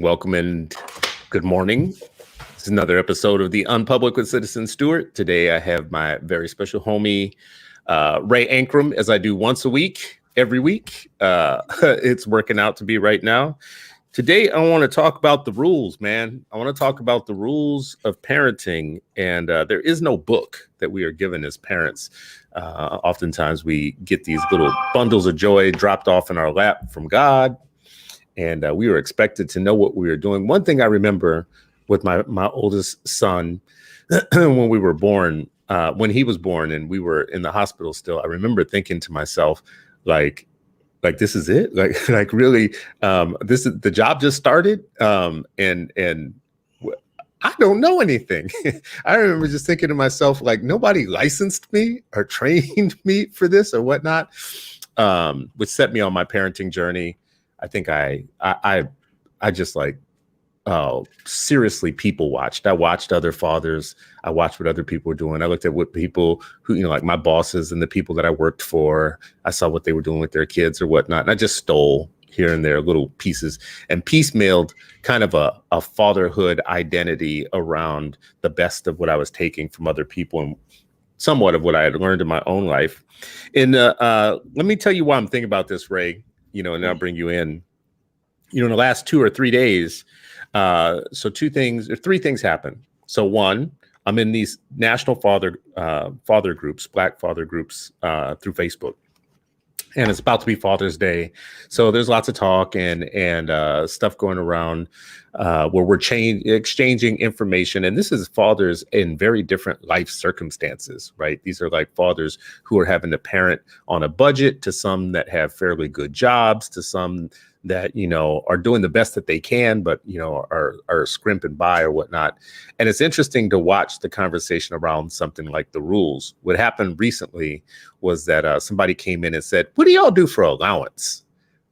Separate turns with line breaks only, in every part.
Welcome and good morning. This is another episode of the Unpublic with Citizen Stewart. Today I have my very special homie, Ray Ankrum, as I do once a week, every week. It's working out to be right now. Today I want to talk about the rules, man. I want to talk about the rules of parenting. And there is no book that we are given as parents. Oftentimes we get these little bundles of joy dropped off in our lap from God. And we were expected to know what we were doing. One thing I remember with my oldest son, when we were born, when he was born and we were in the hospital still, I remember thinking to myself, like this is it? Like really, this is the job just started. And I don't know anything. I remember just thinking to myself, like, nobody licensed me or trained me for this or whatnot, which set me on my parenting journey. I think I just like seriously people watched. I watched other fathers. I watched what other people were doing. I looked at what people who, like my bosses and the people that I worked for, I saw what they were doing with their kids or whatnot. And I just stole here and there little pieces and piecemealed kind of a fatherhood identity around the best of what I was taking from other people and somewhat of what I had learned in my own life. And let me tell you why I'm thinking about this, Ray. And I'll bring you in, in the last 2 or 3 days. So three things happen. So one, I'm in these national father groups, Black father groups through Facebook. And it's about to be Father's Day. So there's lots of talk and stuff going around where we're exchanging information. And this is fathers in very different life circumstances, right? These are like fathers who are having to parent on a budget, to some that have fairly good jobs, to some that, are doing the best that they can, but, are scrimping by or whatnot. And it's interesting to watch the conversation around something like the rules. What happened recently was that somebody came in and said, "What do y'all do for allowance?"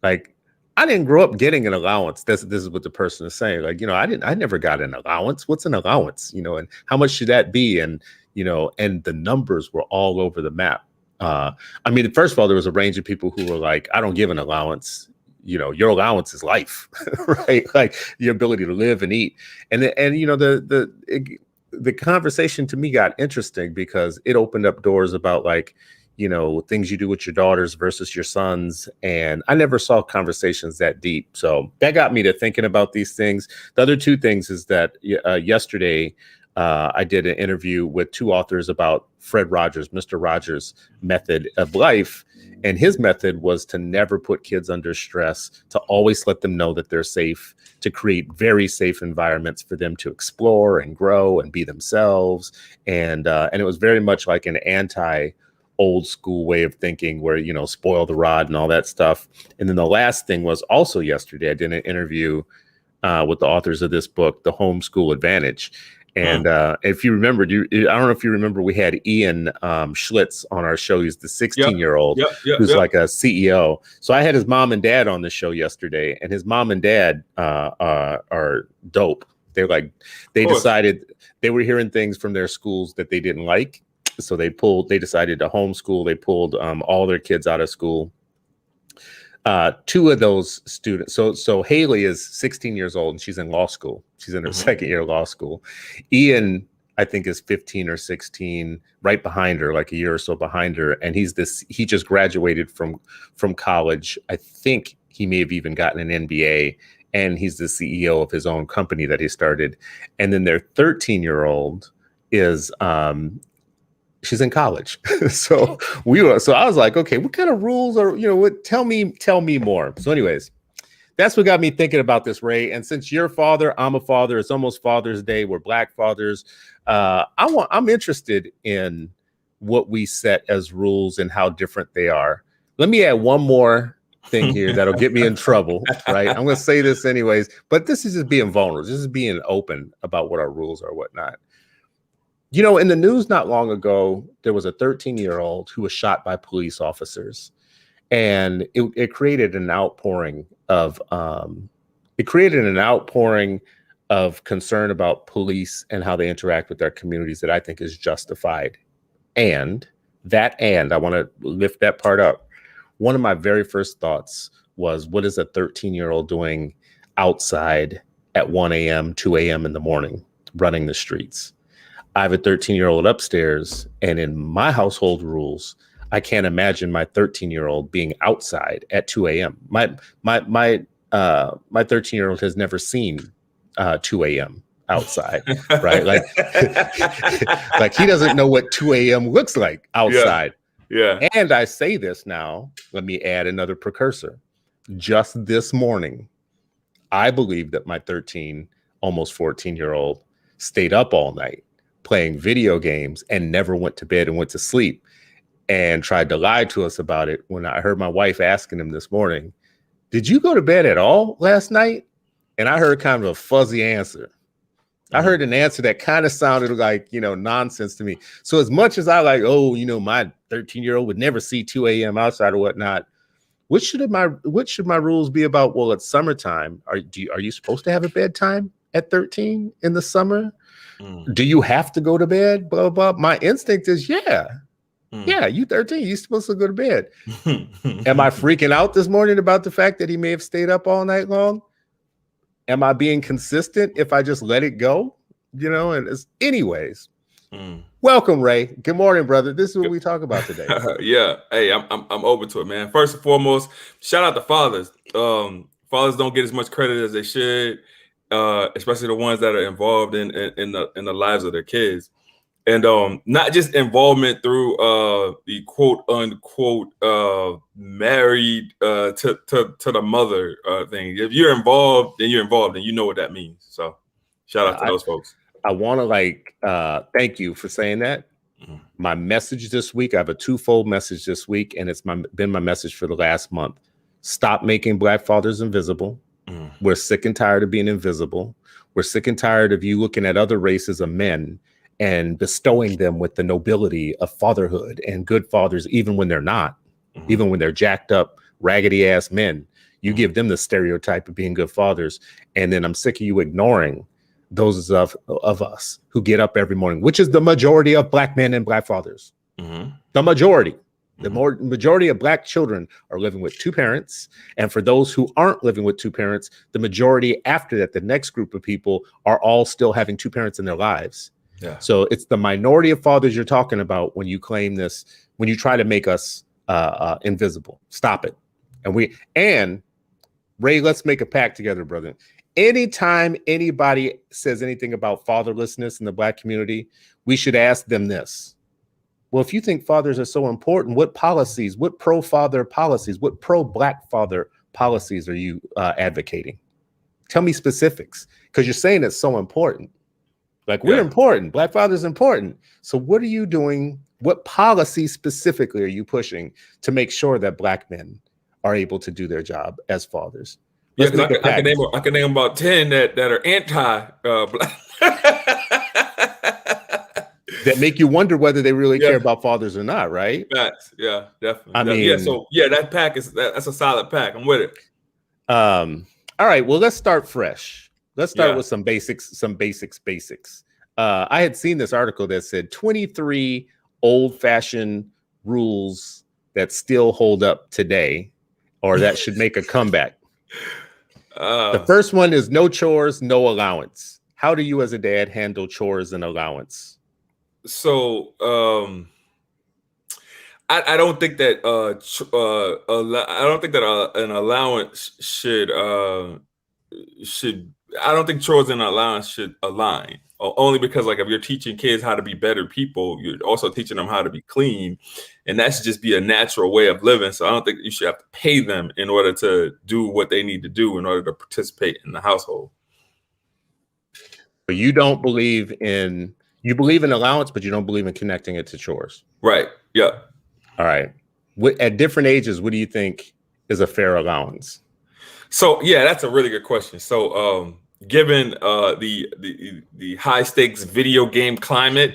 Like, I didn't grow up getting an allowance. This is what the person is saying. Like, I never got an allowance. What's an allowance? And how much should that be? And, and the numbers were all over the map. First of all, there was a range of people who were like, "I don't give an allowance. Your allowance is life," right? Like your ability to live and eat. And the conversation to me got interesting because it opened up doors about like, things you do with your daughters versus your sons. And I never saw conversations that deep. So that got me to thinking about these things. The other two things is that yesterday, I did an interview with 2 authors about Fred Rogers, Mr. Rogers' method of life. And his method was to never put kids under stress, to always let them know that they're safe, to create very safe environments for them to explore and grow and be themselves. And it was very much like an old school way of thinking where, spoil the rod and all that stuff. And then the last thing was also yesterday, I did an interview with the authors of this book, The Homeschool Advantage. And if you remember, I don't know if you remember, we had Ian Schlitz on our show. He's the 16-year-old who's like a CEO. So I had his mom and dad on the show yesterday, and his mom and dad are dope. They decided they were hearing things from their schools that they didn't like. So they decided to homeschool. They pulled all their kids out of school. 2 of those students. So Haley is 16 years old and she's in law school. She's in her second year of law school. Ian, I think, is 15 or 16, right behind her, like a year or so behind her. And he just graduated from college. I think he may have even gotten an MBA, and he's the CEO of his own company that he started. And then their 13-year-old is she's in college. So I was like, okay, what kind of rules are, tell me more. So anyways, that's what got me thinking about this, Ray. And since you're a father, I'm a father, it's almost Father's Day. We're Black fathers. I'm interested in what we set as rules and how different they are. Let me add one more thing here that'll get me in trouble, right? I'm going to say this anyways, but this is just being vulnerable. This is being open about what our rules are, whatnot. In the news not long ago, there was a 13-year-old who was shot by police officers, and it created an outpouring of concern about police and how they interact with their communities that I think is justified. And I want to lift that part up. One of my very first thoughts was, what is a 13-year-old doing outside at 1 a.m., 2 a.m. in the morning, running the streets. I have a 13-year-old upstairs, and in my household rules, I can't imagine my 13-year-old being outside at 2 a.m. My 13-year-old has never seen 2 a.m. outside, right? Like, like he doesn't know what 2 a.m. looks like outside.
Yeah.
And I say this now, let me add another precursor. Just this morning, I believe that my 13, almost 14-year-old stayed up all night playing video games and never went to bed and went to sleep, and tried to lie to us about it when I heard my wife asking him this morning, did you go to bed at all last night? And I heard kind of a fuzzy answer. I heard an answer that kind of sounded like, nonsense to me. So as much as I like, my 13-year-old would never see 2 a.m. outside or whatnot, what should my rules be about? Well, it's summertime. Are you supposed to have a bedtime at 13 in the summer? Do you have to go to bed? Blah, blah. My instinct is, yeah, you 13, you're supposed to go to bed. Am I freaking out this morning about the fact that he may have stayed up all night long? Am I being consistent if I just let it go? Anyways. Welcome, Ray. Good morning, brother. This is what we talk about today.
Yeah. Hey, I'm open to it, man. First and foremost, shout out to fathers. Fathers don't get as much credit as they should, especially the ones that are involved in the lives of their kids. And not just involvement through the quote unquote married to the mother thing. If you're involved, then you're involved, and you know what that means. So shout out to those folks.
I want to thank you for saying that. My message this week, I have a twofold message this week, and it's been my message for the last month. Stop making Black fathers invisible. We're sick and tired of being invisible. We're sick and tired of you looking at other races of men and bestowing them with the nobility of fatherhood and good fathers, even when they're not, even when they're jacked up, raggedy ass men. You give them the stereotype of being good fathers. And then I'm sick of you ignoring those of us who get up every morning, which is the majority of Black men and Black fathers. The majority. The majority of Black children are living with two parents. And for those who aren't living with two parents, the majority after that, the next group of people are all still having two parents in their lives. Yeah. So it's the minority of fathers you're talking about when you claim this, when you try to make us invisible. Stop it. And Ray, let's make a pact together, brother. Anytime anybody says anything about fatherlessness in the Black community, we should ask them this. Well, if you think fathers are so important, what policies, what pro-father policies, what pro-Black father policies are you advocating? Tell me specifics, because you're saying it's so important. Like, we're important. Black fathers important. So what are you doing? What policies specifically are you pushing to make sure that Black men are able to do their job as fathers?
I can name about 10 that are anti-Black.
That make you wonder whether they really care about fathers or not, right?
Facts. Yeah, definitely. That pack that's a solid pack. I'm with it.
All right. Well, let's start fresh. Let's start with some basics. I had seen this article that said 23 old-fashioned rules that still hold up today, or that should make a comeback. The first one is no chores, no allowance. How do you as a dad handle chores and allowance?
So I don't think that an allowance should I don't think chores and allowance should align. Only because, like, if you're teaching kids how to be better people, you're also teaching them how to be clean, and that should just be a natural way of living. So I don't think you should have to pay them in order to do what they need to do in order to participate in the household.
But you believe in allowance, but you don't believe in connecting it to chores.
Right. Yeah.
All right. At different ages, what do you think is a fair allowance?
So that's a really good question. So given the high stakes video game climate,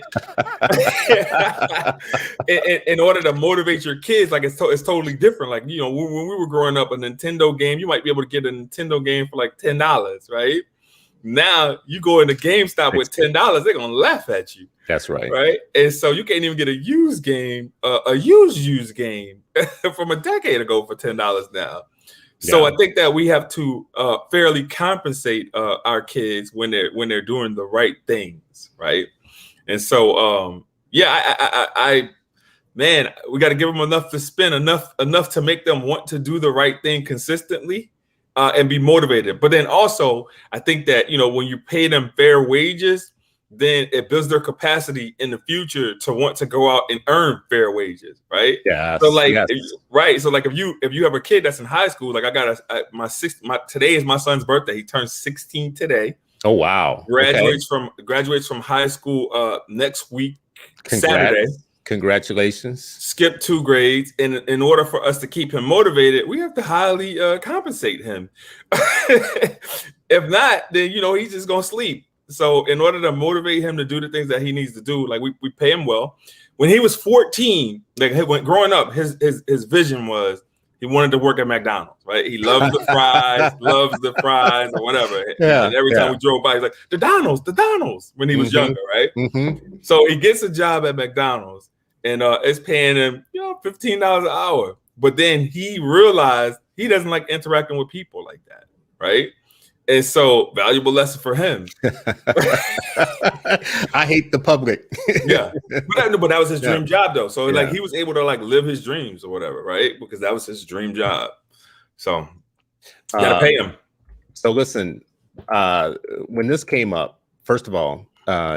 in order to motivate your kids, like it's totally different. Like, when we were growing up, a Nintendo game, you might be able to get a Nintendo game for like $10, right? Now you go into GameStop with $10, they're gonna laugh at you.
That's right.
Right. And so you can't even get a used game, a used game from a decade ago for $10 now. So I think that we have to fairly compensate our kids when they're doing the right things, right? And so, man, we got to give them enough to spend, enough to make them want to do the right thing consistently and be motivated. But then also, I think that, when you pay them fair wages, then it builds their capacity in the future to want to go out and earn fair wages, right?
Yes.
So right. So like if you have a kid that's in high school, like I got today is my son's birthday. He turns 16 today.
Oh wow!
Graduates from high school next week, Saturday.
Congratulations.
Skip 2 grades. And in order for us to keep him motivated, we have to highly compensate him. If not, then, he's just going to sleep. So in order to motivate him to do the things that he needs to do, like we pay him well. When he was 14, like when growing up, his vision was he wanted to work at McDonald's, right? He loves the fries, or whatever.
Yeah,
and every time we drove by, he's like, the Donald's, when he was younger, right? Mm-hmm. So he gets a job at McDonald's, and it's paying him, $15 an hour. But then he realized he doesn't like interacting with people like that, right? And so, valuable lesson for him.
I hate the public.
Yeah, but that was his dream job, though. So, he was able to live his dreams or whatever, right? Because that was his dream job. So, you gotta pay him.
So, listen, when this came up, first of all,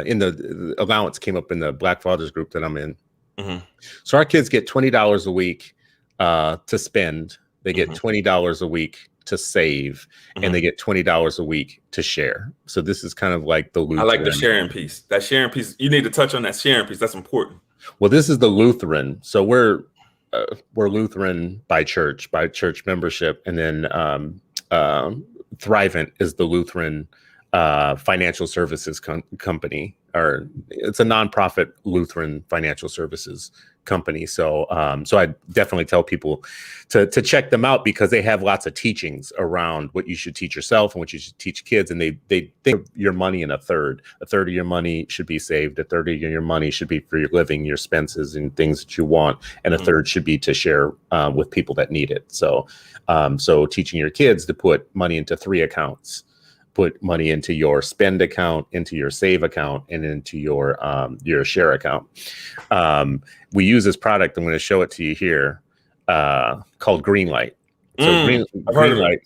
in the allowance came up in the Black Fathers group that I'm in. Mm-hmm. So our kids get $20 a week to spend. They get $20 a week to save, and they get $20 a week to share. So this is kind of like the Lutheran.
I like the sharing piece. That sharing piece, you need to touch on that sharing piece. That's important.
Well, this is the Lutheran. So we're Lutheran by church membership, and then Thrivent is the Lutheran financial services company, or it's a nonprofit Lutheran financial services company. So I definitely tell people to check them out, because they have lots of teachings around what you should teach yourself and what you should teach kids. And they think of your money in a third of your money should be saved. A third of your money should be for your living, your expenses and things that you want. And a third should be to share with people that need it. So teaching your kids to put money into 3 accounts. Put money into your spend account, into your save account, and into your share account. We use this product. I'm going to show it to you here, called Greenlight. So Greenlight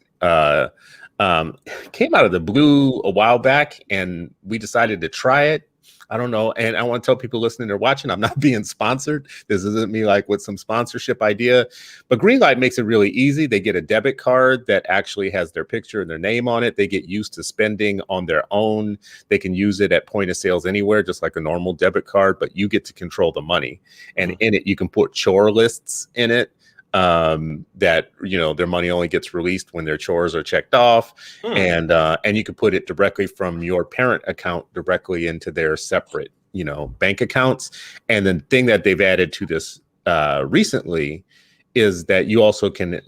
came out of the blue a while back, and we decided to try it. I don't know. And I want to tell people listening or watching, I'm not being sponsored. This isn't me with some sponsorship idea, but Greenlight makes it really easy. They get a debit card that actually has their picture and their name on it. They get used to spending on their own. They can use it at point of sales anywhere, just like a normal debit card, but you get to control the money. And in it, you can put chore lists in it. That their money only gets released when their chores are checked off, and you can put it directly from your parent account directly into their separate bank accounts. And the thing that they've added to this recently is that you also can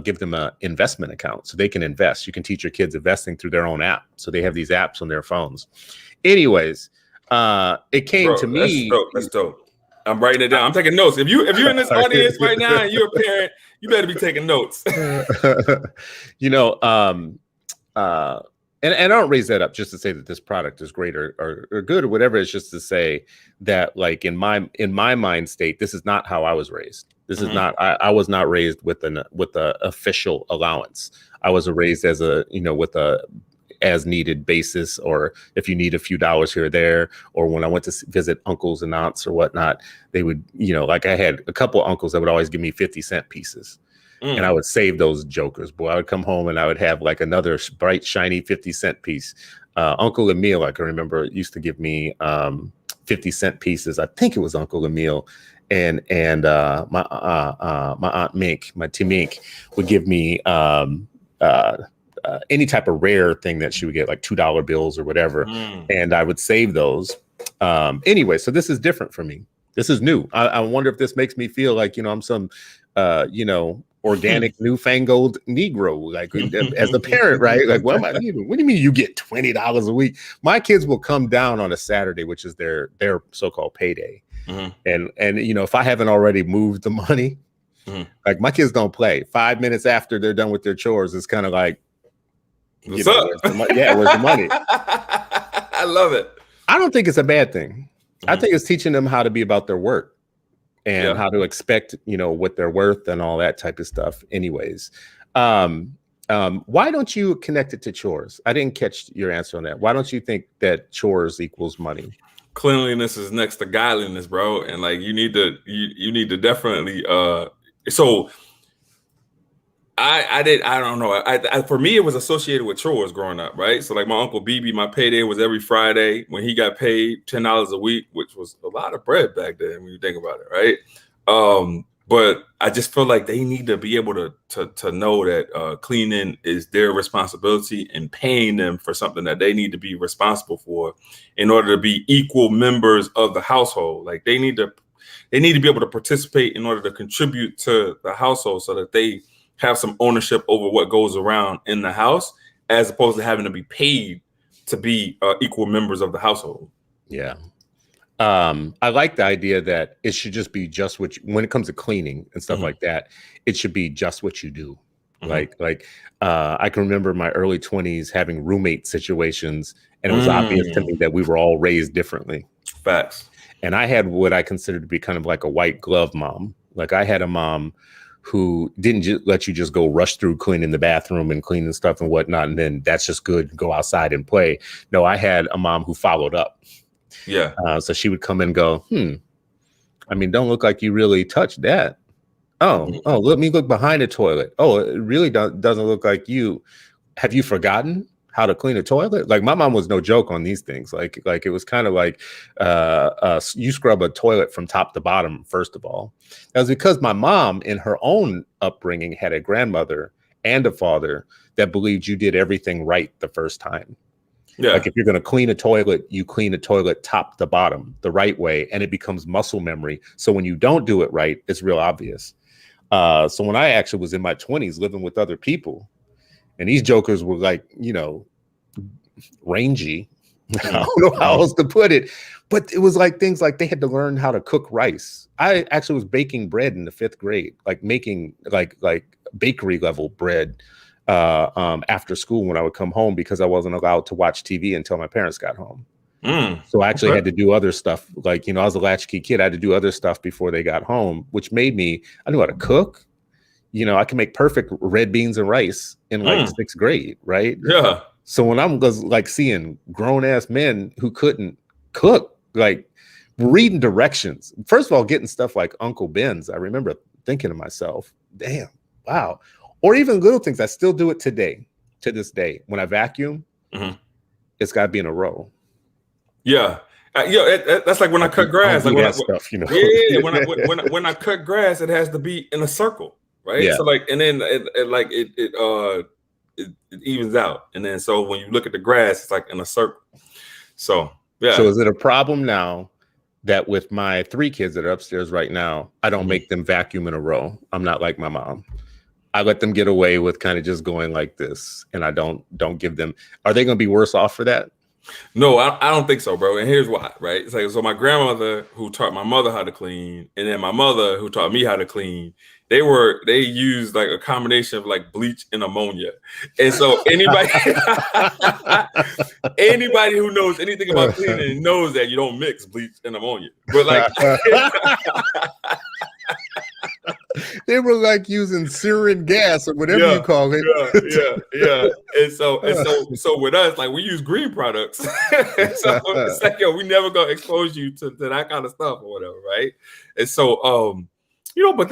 give them an investment account, so they can invest. You can teach your kids investing through their own app, so they have these apps on their phones. Anyways, it came to me.
That's dope. I'm writing it down. I'm taking notes. If you're in this audience right now and you're a parent, you better be taking notes.
And I don't raise that up just to say that this product is great or good or whatever. It's just to say that, like, in my mind state, this is not how I was raised. This is not. I was not raised with the official allowance. I was raised with a as needed basis, or if you need a few dollars here or there, or when I went to visit uncles and aunts or whatnot, they would, like I had a couple uncles that would always give me 50-cent pieces. And I would save those jokers. Boy, I would come home and I would have like another bright, shiny 50-cent piece. Uncle Emil, I can remember, used to give me 50-cent pieces. I think it was Uncle Emil. And my Aunt Mink, my Tim Mink, would give me any type of rare thing that she would get, like $2 bills or whatever. And I would save those. Anyway, so this is different for me. This is new. I wonder if this makes me feel like, I'm some, organic newfangled Negro, like as a parent, right? Like, what am I doing? What do you mean you get $20 a week? My kids will come down on a Saturday, which is their so-called payday. And if I haven't already moved the money,
Mhm.
Like my kids don't play. 5 minutes after they're done with their chores, it's kind of like,
What's up?
Where's the money?
I love it.
I don't think it's a bad thing. I
Mhm.
think it's teaching them how to be about their work and
Yeah.
how to expect, what they're worth and all that type of stuff. Anyways, why don't you connect it to chores? I didn't catch your answer on that. Why don't you think that chores equals money?
Cleanliness is next to godliness, bro. And like you need to definitely so I don't know. For me, it was associated with chores growing up, right? So like my Uncle BB, my payday was every Friday when he got paid $10 a week, which was a lot of bread back then when you think about it, right? But I just feel like they need to be able to know that cleaning is their responsibility and paying them for something that they need to be responsible for in order to be equal members of the household. Like they need to be able to participate in order to contribute to the household so that they have some ownership over what goes around in the house, as opposed to having to be paid to be equal members of the household.
Yeah. I like the idea that it should just be just what when it comes to cleaning and stuff like that, it should be just what you do. Like I can remember my early 20s having roommate situations, and it was obvious to me that we were all raised differently.
Facts.
And I had what I considered to be kind of like a white glove mom. Like I had a mom who didn't let you just go rush through cleaning the bathroom and cleaning stuff and whatnot, and then that's just good, go outside and play. No, I had a mom who followed up.
Yeah.
So she would come and go, I mean, don't look like you really touched that. Oh, let me look behind the toilet. Oh, it really doesn't look like you. Have you forgotten how to clean a toilet? Like my mom was no joke on these things. Like it was kind of like you scrub a toilet from top to bottom, first of all. That was because my mom in her own upbringing had a grandmother and a father that believed you did everything right the first time.
Yeah.
Like if you're going to clean a toilet, you clean a toilet top to bottom the right way, and it becomes muscle memory. So when you don't do it right, it's real obvious. So when I actually was in my 20s living with other people, and these jokers were like, rangy. I don't know how else to put it, but it was like things like they had to learn how to cook rice. I actually was baking bread in the 5th grade, like making like bakery level bread after school when I would come home, because I wasn't allowed to watch TV until my parents got home. So I actually had to do other stuff. Like, I was a latchkey kid. I had to do other stuff before they got home, which made me, I knew how to cook. I can make perfect red beans and rice in like 6th grade, right?
Yeah.
So when I'm like seeing grown ass men who couldn't cook, like reading directions, first of all, getting stuff like Uncle Ben's, I remember thinking to myself, damn, wow. Or even little things. I still do it today, to this day. When I vacuum, it's got to be in a row.
Yeah. That's like when I cut grass. Like when I cut grass, it has to be in a circle, right?
Yeah.
So like, and then it evens out, and then so when you look at the grass, it's like in a circle. So yeah.
So is it a problem now that with my 3 kids that are upstairs right now, I don't make them vacuum in a row? I'm not like my mom. I let them get away with kind of just going like this, and I don't give them. Are they going to be worse off for that?
No, I don't think so, bro. And here's why, right? It's like, so my grandmother who taught my mother how to clean, and then my mother who taught me how to clean, they used like a combination of like bleach and ammonia. And so anybody who knows anything about cleaning knows that you don't mix bleach and ammonia. But like
they were like using sarin gas or whatever you call it.
Yeah. And so with us, like we use green products. So it's like, we never gonna expose you to that kind of stuff or whatever, right? And so but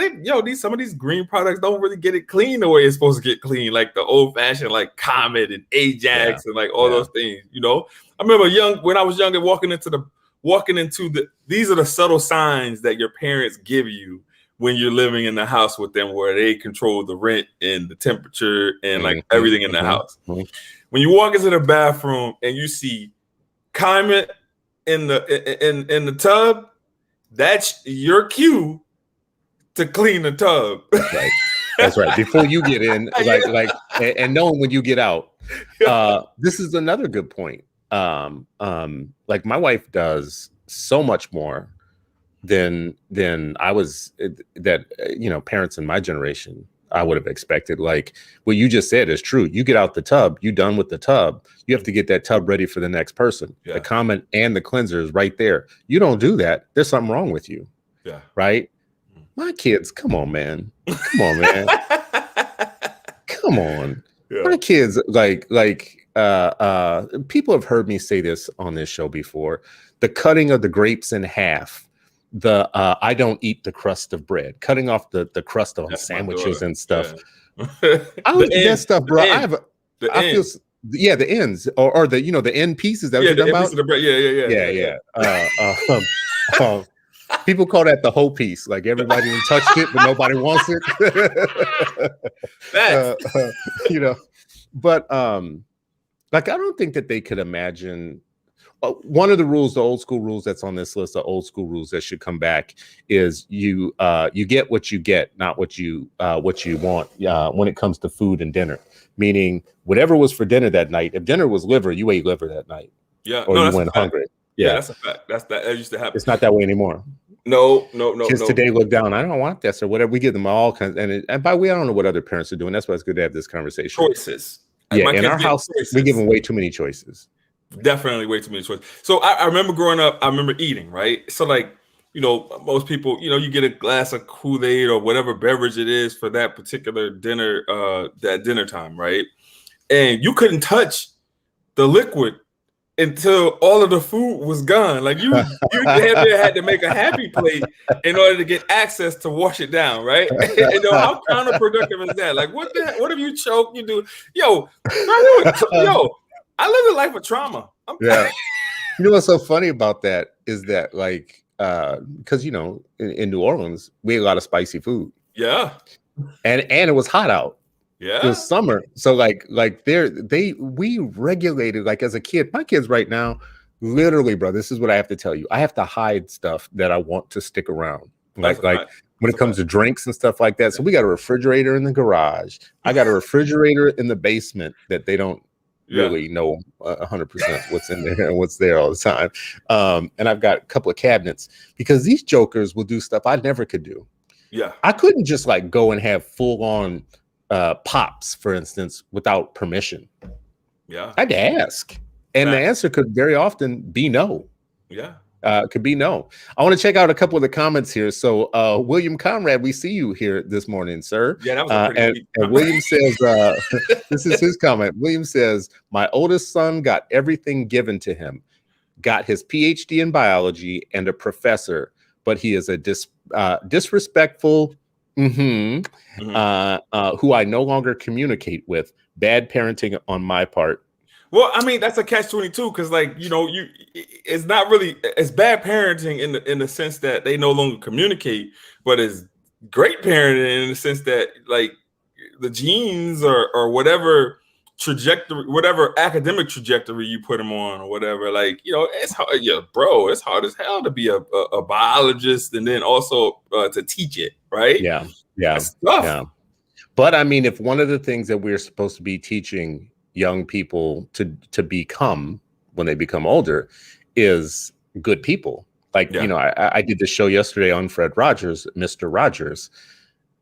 some of these green products don't really get it clean the way it's supposed to get clean, like the old fashioned like Comet and Ajax and like all those things. I remember when I was younger, walking into these are the subtle signs that your parents give you when you're living in the house with them, where they control the rent and the temperature and like everything in the house. When you walk into the bathroom and you see Comet in the tub, that's your cue to clean the tub.
Right. That's right. Before you get in, and knowing when you get out. This is another good point. Like my wife does so much more than I was that parents in my generation I would have expected. Like what you just said is true. You get out the tub, you done with the tub. You have to get that tub ready for the next person.
Yeah.
The comment and the cleanser is right there. You don't do that, there's something wrong with you.
Yeah.
Right. My kids, come on, man. Come on, man. Come on. Yeah. My kids, people have heard me say this on this show before. The cutting of the grapes in half. I don't eat the crust of bread, cutting off the crust on sandwiches and stuff. Yeah. I don't eat that stuff, bro. The ends or the end pieces that you're talking about.
The bread.
Yeah. People call that the whole piece. Like everybody touched it, but nobody wants it. But like I don't think that they could imagine. One of the rules, the old school rules that's on this list, the old school rules that should come back is you get what you get, not what you want when it comes to food and dinner. Meaning whatever was for dinner that night, if dinner was liver, you ate liver that night.
Yeah.
Or you went hungry.
Yeah, that's a fact. That used to happen.
It's not that way anymore.
No.
Kids today look down. I don't want this or whatever. We give them all kinds, and by the way, I don't know what other parents are doing. That's why it's good to have this conversation.
Choices.
Yeah, in our house, we give them way too many choices.
Definitely way too many choices. So I remember growing up, I remember eating, right? So like, most people, you get a glass of Kool-Aid or whatever beverage it is for that particular dinner, that dinner time, right? And you couldn't touch the liquid until all of the food was gone. Like you had to make a happy plate in order to get access to wash it down, right? How counterproductive is that? Like what if you choke? You do, I live a life of trauma.
Yeah. What's so funny about that is that like because in New Orleans we ate a lot of spicy food.
Yeah.
And it was hot out.
Yeah.
It was summer. So we regulated, like as a kid, my kids right now, literally, bro, this is what I have to tell you. I have to hide stuff that I want to stick around. When it comes to drinks and stuff like that. So we got a refrigerator in the garage. I got a refrigerator in the basement that they don't really know 100% what's in there and what's there all the time. And I've got a couple of cabinets because these jokers will do stuff I never could do.
Yeah.
I couldn't just like go and have full on pops, for instance, without permission.
Yeah.
I'd ask. And the answer could very often be no.
Yeah.
Could be no. I want to check out a couple of the comments here. So William Conrad, we see you here this morning, sir.
Yeah, that was a pretty
and William says, this is his comment. William says, my oldest son got everything given to him, got his PhD in biology and a professor, but he is a disrespectful who I no longer communicate with. Bad parenting on my part.
Well, I mean, that's a catch-22 because, like, it's not really, it's bad parenting in the sense that they no longer communicate, but it's great parenting in the sense that, like, the genes or whatever trajectory, whatever academic trajectory you put them on or whatever, like, it's hard, it's hard as hell to be a biologist and then also to teach it, right?
Yeah.
That's tough.
Yeah. But I mean, if one of the things that we're supposed to be teaching young people to become when they become older is good people. Like, I did the show yesterday on Fred Rogers, Mr. Rogers.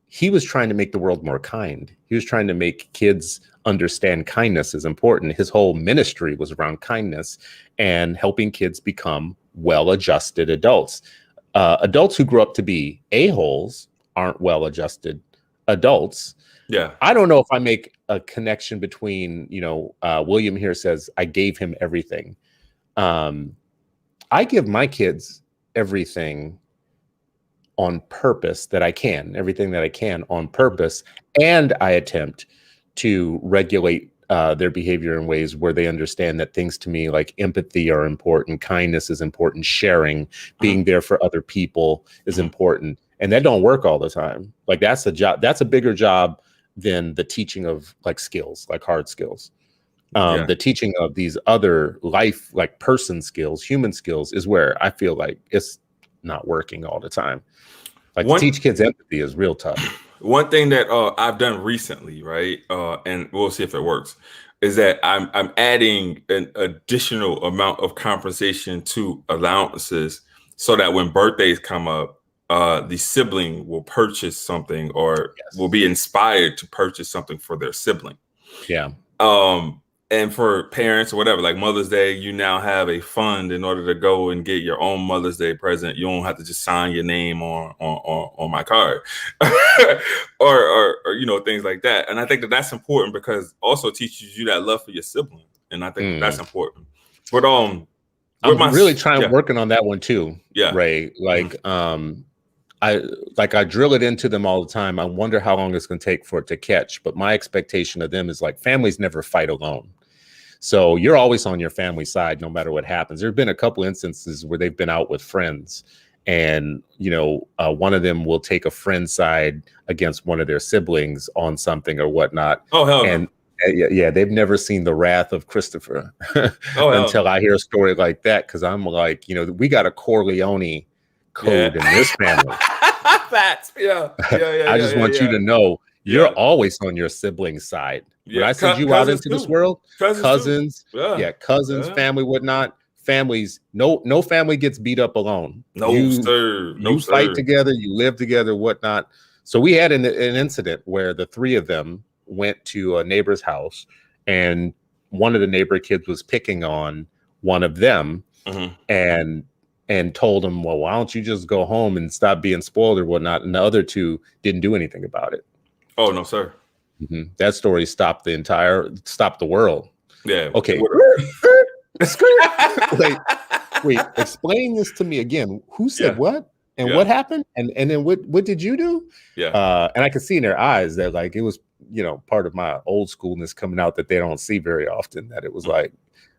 He was trying to make the world more kind. He was trying to make kids understand kindness is important. His whole ministry was around kindness and helping kids become well-adjusted adults. Adults who grew up to be a-holes aren't well-adjusted adults.
Yeah.
I don't know if I make a connection between, William here says, I gave him everything. I give my kids everything on purpose everything that I can on purpose. And I attempt to regulate their behavior in ways where they understand that things to me like empathy are important. Kindness is important. Sharing, being there for other people is important. And that don't work all the time. Like that's a job. That's a bigger job than the teaching of like skills, like hard skills. The teaching of these other life, like person skills, human skills is where I feel like it's not working all the time. Like to teach kids empathy is real tough.
One thing that I've done recently, right, and we'll see if it works, is that I'm adding an additional amount of compensation to allowances so that when birthdays come up, the sibling will purchase something or will be inspired to purchase something for their sibling.
Yeah.
And for parents or whatever, like Mother's Day, you now have a fund in order to go and get your own Mother's Day present. You don't have to just sign your name on my card, or things like that. And I think that that's important because also teaches you that love for your sibling, and I think that's important. But
I'm really working on that one too.
Yeah,
Ray. Like I drill it into them all the time. I wonder how long it's going to take for it to catch. But my expectation of them is like families never fight alone. So you're always on your family side, no matter what happens. There have been a couple instances where they've been out with friends and, one of them will take a friend's side against one of their siblings on something or whatnot.
Oh, hell
no. Yeah, they've never seen the wrath of Christopher until I hear a story like that. Because I'm like, we got a Corleone code in this family.
Facts. Yeah.
I just want you to know you're always on your sibling's side. When I send you out into this world, cousins, family, whatnot, families, no family gets beat up alone. You fight together, you live together, whatnot. So we had an incident where the three of them went to a neighbor's house and one of the neighbor kids was picking on one of them and told him, well, why don't you just go home and stop being spoiled or whatnot? And the other two didn't do anything about it.
Oh, no, sir.
That story stopped the world.
Yeah.
Okay. Wait, explain this to me again. Who said what? And what happened? And then what did you do?
Yeah.
And I could see in their eyes that like it was, part of my old schoolness coming out that they don't see very often, that it was like,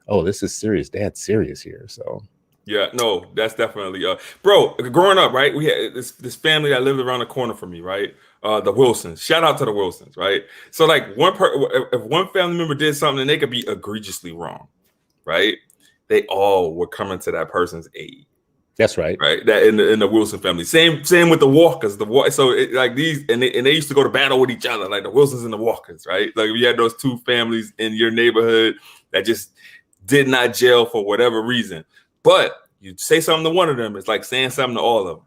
oh, this is serious. Dad's serious here. So
yeah, no, that's definitely bro, growing up, right? We had this family that lived around the corner from me, right? The Wilsons. Shout out to the Wilsons, right? So like if one family member did something and they could be egregiously wrong, right? They all were coming to that person's aid.
That's right.
Right. That in the Wilson family. Same with the Walkers. So these and they used to go to battle with each other, like the Wilsons and the Walkers, right? Like you had those two families in your neighborhood that just did not gel for whatever reason. But you say something to one of them, it's like saying something to all of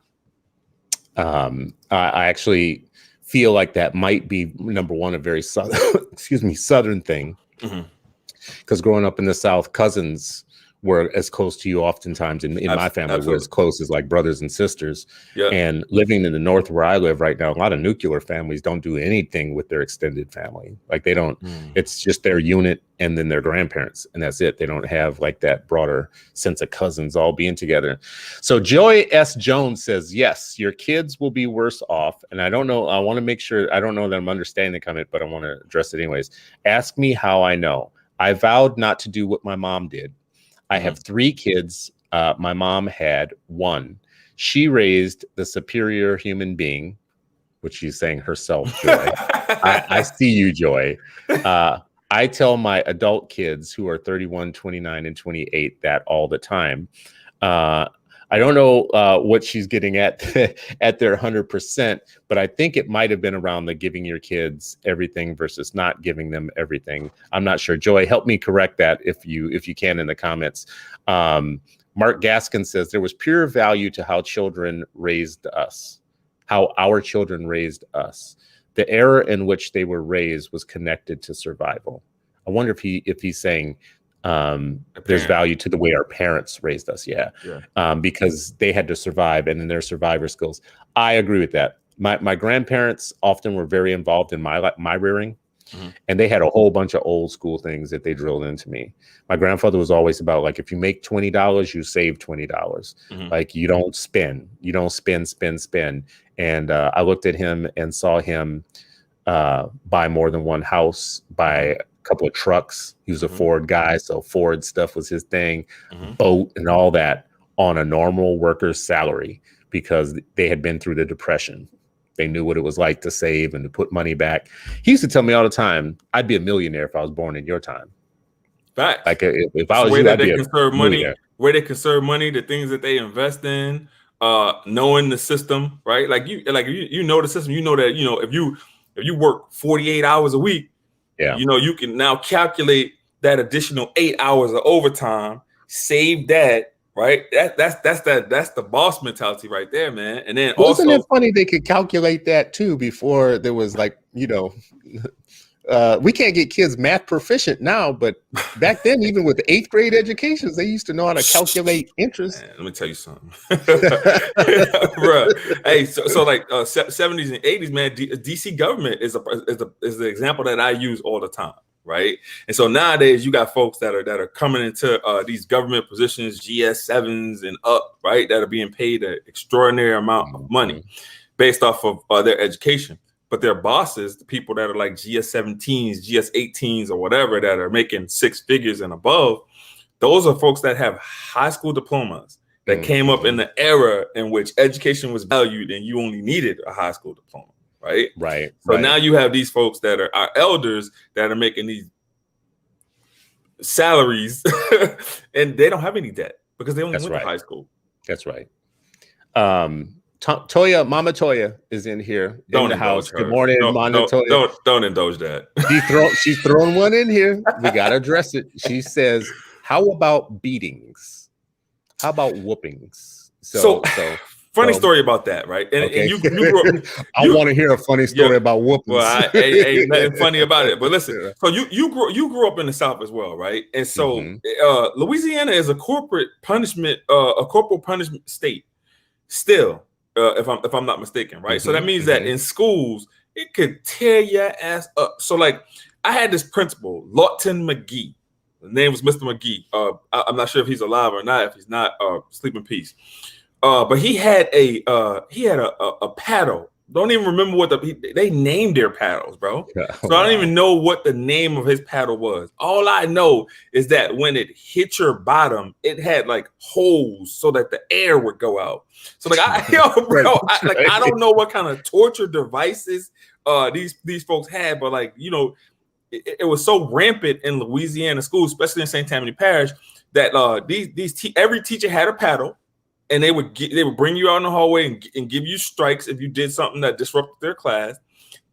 them. I actually feel like that might be, number one, a very southern thing. Because growing up in the South, cousins were as close to you oftentimes. In my family, we're as close as like brothers and sisters. Yeah. And living in the North where I live right now, a lot of nuclear families don't do anything with their extended family. Like they don't, it's just their unit and then their grandparents. And that's it. They don't have like that broader sense of cousins all being together. So Joy S. Jones says, yes, your kids will be worse off. And I don't know. I want to make sure, I don't know that I'm understanding the comment, but I want to address it anyways. Ask me how I know. I vowed not to do what my mom did. I have 3 kids. My mom had 1. She raised the superior human being, which she's saying herself, Joy. I see you, Joy. I tell my adult kids who are 31, 29, and 28 that all the time. I don't know what she's getting at their 100%, but I think it might have been around the giving your kids everything versus not giving them everything. I'm not sure. Joy, help me correct that if you can in the comments. Mark Gaskin says there was pure value to how children raised us, how our children raised us. The era in which they were raised was connected to survival. I wonder if he's saying there's value to the way our parents raised us. Yeah. Because they had to survive and in their survivor skills. I agree with that. My grandparents often were very involved in my rearing, and they had a whole bunch of old school things that they drilled into me. My grandfather was always about like, if you make $20, you save $20. Like you don't spend. And I looked at him and saw him buy more than one house, buy couple of trucks. He was a Ford guy, so Ford stuff was his thing, boat and all that on a normal worker's salary because they had been through the Depression. They knew what it was like to save and to put money back. He used to tell me all the time, I'd be a millionaire if I was born in your time.
Fact.
Like if I was you, I'd be a millionaire.
Where they conserve money, the things that they invest in, knowing the system, right? Like you know the system. You know that if you work 48 hours a week, you can now calculate that additional 8 hours of overtime, save that, right? That's the boss mentality right there, man. And then
Wasn't
also,
it funny they could calculate that too before there was like, we can't get kids math proficient now, but back then, even with the 8th grade educations, they used to know how to calculate interest.
man, let me tell you something, bruh. Hey, so like 70s and 80s, man. DC government is the example that I use all the time, right? And so nowadays, you got folks that are coming into these government positions, GS7s and up, right? That are being paid an extraordinary amount of money based off of their education. But their bosses, the people that are like GS17s, GS18s, or whatever, that are making 6 figures and above, those are folks that have high school diplomas that came up in the era in which education was valued and you only needed a high school diploma, right?
Right.
So now you have these folks that are our elders that are making these salaries and they don't have any debt because they only went to high school.
That's right. Toya, Mama Toya is in here in the house. Good morning, Mama Toya.
Don't indulge that.
She's throwing one in here. We gotta address it. She says, "How about beatings? How about whoopings?" So
funny story about that, right? And you grew up.
I want to hear a funny story about whoopings.
Well, ain't nothing funny about it. But listen, so you grew up in the South as well, right? And so Louisiana is a corporal punishment state still. If I'm not mistaken, right? So that means that in schools, it could tear your ass up. So like I had this principal, Lawton McGee. The name was Mr. McGee. I'm not sure if he's alive or not. If he's not, sleep in peace. But he had a paddle. Don't even remember what they named their paddles, bro. So I don't even know what the name of his paddle was. All I know is that when it hit your bottom, it had like holes so that the air would go out. So like I don't know what kind of torture devices these folks had, but like it was so rampant in Louisiana schools, especially in St. Tammany Parish, that every teacher had a paddle. And they would bring you out in the hallway and give you strikes if you did something that disrupted their class.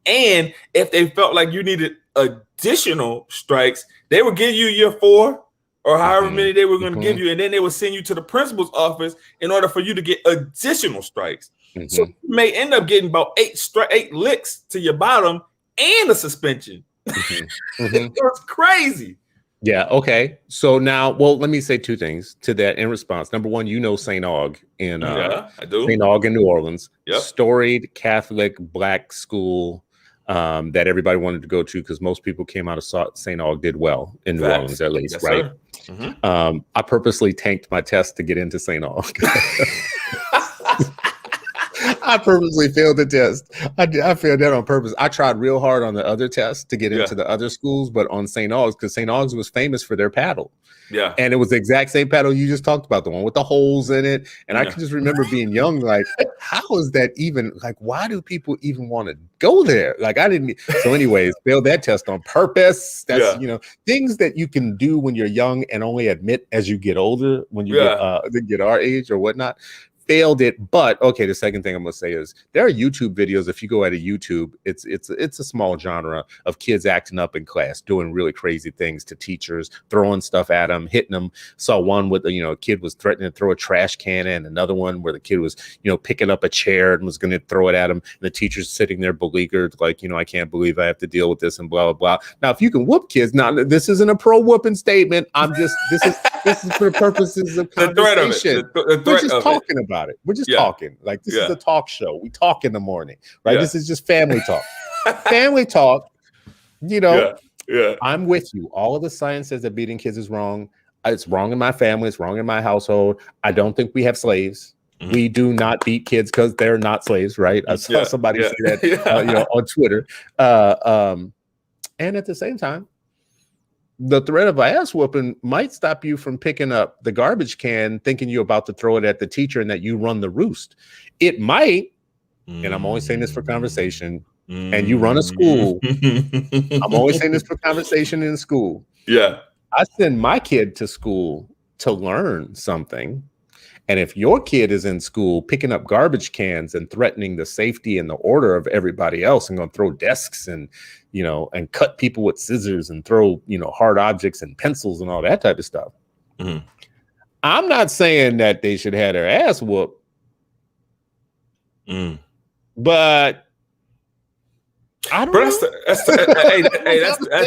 And if they felt like you needed additional strikes, they would give you your 4 or however many they were going to give you. And then they would send you to the principal's office in order for you to get additional strikes. So you may end up getting about 8 licks to your bottom and a suspension. It was crazy.
Yeah. Okay. So now, let me say 2 things to that in response. Number one, St. Aug in
I do.
St. Aug in New Orleans,
yep.
Storied Catholic Black school that everybody wanted to go to because most people came out of St. Aug did well in New Orleans, at least, right? I purposely tanked my test to get into St. Aug. I purposely failed the test. I failed that on purpose. I tried real hard on the other tests to get into the other schools, but on St. Aug's, because St. Aug's was famous for their paddle.
Yeah.
And it was the exact same paddle you just talked about, the one with the holes in it. And I can just remember being young, like, how is that even, like, why do people even want to go there? Like, I didn't. So anyways, failed that test on purpose. That's, things that you can do when you're young and only admit as you get older, when you get our age or whatnot. Failed it, but okay. The second thing I'm gonna say is there are YouTube videos. If you go at a YouTube, it's a small genre of kids acting up in class, doing really crazy things to teachers, throwing stuff at them, hitting them. Saw one with a kid was threatening to throw a trash can, and another one where the kid was picking up a chair and was going to throw it at him. And the teacher's sitting there beleaguered, like I can't believe I have to deal with this and blah blah blah. Now, if you can whoop kids, now this isn't a pro whooping statement. I'm just this is for purposes of conversation. We're just talking about it. We're just talking. Like this is a talk show. We talk in the morning, right? This is just family talk. Family talk. I'm with you. All of the science says that beating kids is wrong. It's wrong in my family. It's wrong in my household. I don't think we have slaves. We do not beat kids because they're not slaves, right? I saw somebody say that on Twitter. And at the same time, the threat of an ass whooping might stop you from picking up the garbage can, thinking you're about to throw it at the teacher and that you run the roost. It might, and I'm only saying this for conversation, and you run a school. I'm always saying this for conversation in school.
Yeah.
I send my kid to school to learn something. And if your kid is in school picking up garbage cans and threatening the safety and the order of everybody else and going to throw desks and, and cut people with scissors and throw, hard objects and pencils and all that type of stuff, I'm not saying that they should have their ass whooped, but I don't know.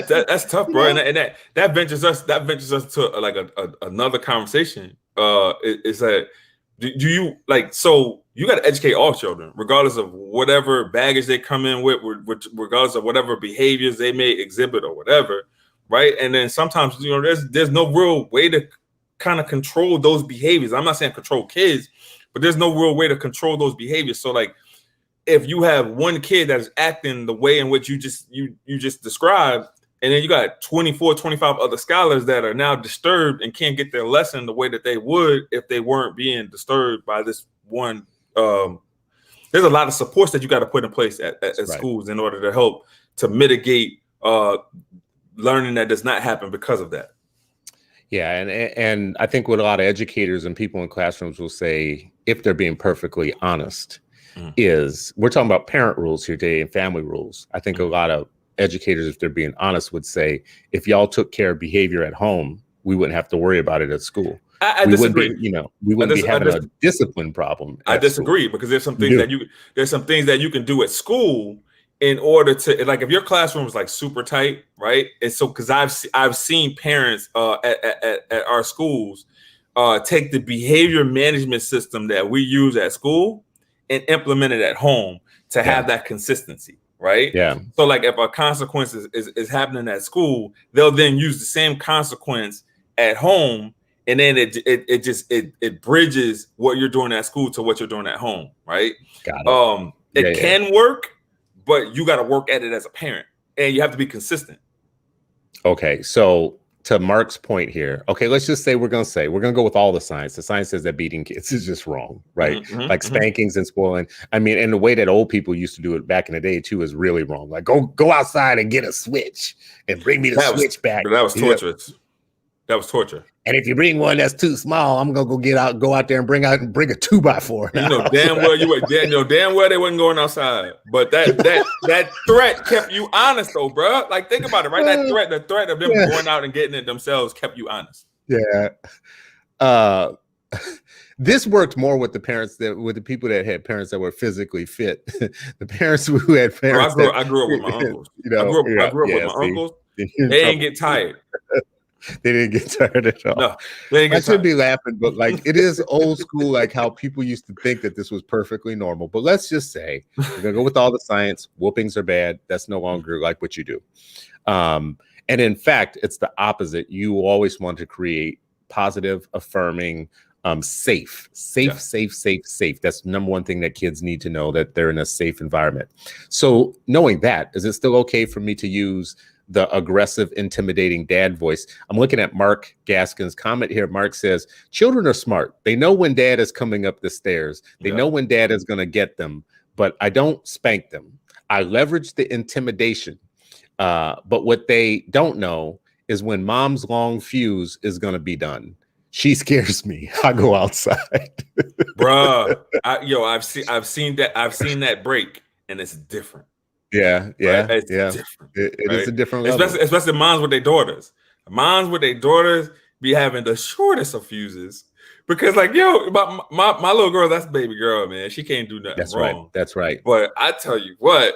That's tough, bro. And that ventures us to like another conversation. Is that do you like, so you got to educate all children, regardless of whatever baggage they come in with, regardless of whatever behaviors they may exhibit or whatever, right? And then sometimes, you know, there's no real way to kind of control those behaviors. I'm not saying control kids, but there's no real way to control those behaviors. So like, if you have one kid that is acting the way in which you just described, and then you got 24, 25 other scholars that are now disturbed and can't get their lesson the way that they would if they weren't being disturbed by this one. There's a lot of supports that you got to put in place at schools in order to help to mitigate learning that does not happen because of that.
Yeah, and I think what a lot of educators and people in classrooms will say, if they're being perfectly honest, is we're talking about parent rules here today and family rules. I think a lot of educators, if they're being honest, would say, if y'all took care of behavior at home, we wouldn't have to worry about it at school.
I disagree.
We wouldn't be having a discipline problem.
I disagree because there's some things that you can do at school in order to, like, if your classroom is like super tight, right? And so, because I've seen parents at our schools take the behavior management system that we use at school and implement it at home to have that consistency, right?
Yeah.
So like, if a consequence is happening at school, they'll then use the same consequence at home, and then it bridges what you're doing at school to what you're doing at home, right?
Got it.
It can work, but you got to work at it as a parent, and you have to be consistent.
Okay, so to Mark's point here, okay, let's just say we're going to go with all the science. The science says that beating kids is just wrong, right? Like spankings and spoiling. I mean, and the way that old people used to do it back in the day too is really wrong. Like go outside and get a switch and bring me the switch back.
That was torturous. Yeah. That was torture.
And if you bring one that's too small, I'm gonna go out there and bring a 2x4.
You know damn well they wasn't going outside. But that threat kept you honest though, bro. Like, think about it, right? The threat of them going out and getting it themselves kept you honest.
Yeah. This worked more with the parents with the people that had parents that were physically fit. The parents who had parents.
I grew up with my uncles. I grew up with my uncles. They didn't get tired.
They didn't get tired at all.
No, they didn't get
I should be laughing, but like, it is old school, like how people used to think that this was perfectly normal. But let's just say we're gonna go with all the science. Whoopings are bad. That's no longer like what you do. And in fact, it's the opposite. You always want to create positive, affirming, safe. That's the number one thing that kids need to know, that they're in a safe environment. So knowing that, is it still okay for me to use the aggressive, intimidating dad voice? I'm looking at Mark Gaskin's comment here. Mark says, children are smart. They know when dad is coming up the stairs. They know when dad is going to get them, but I don't spank them. I leverage the intimidation. But what they don't know is when mom's long fuse is going to be done. She scares me. I go outside.
Bruh, I've seen that break, and it's different.
Yeah.
Right?
Different, it is a different level.
Especially moms with their daughters. Moms with their daughters be having the shortest of fuses, because like, my little girl, that's baby girl, man. She can't do nothing wrong.
That's right.
But I tell you what,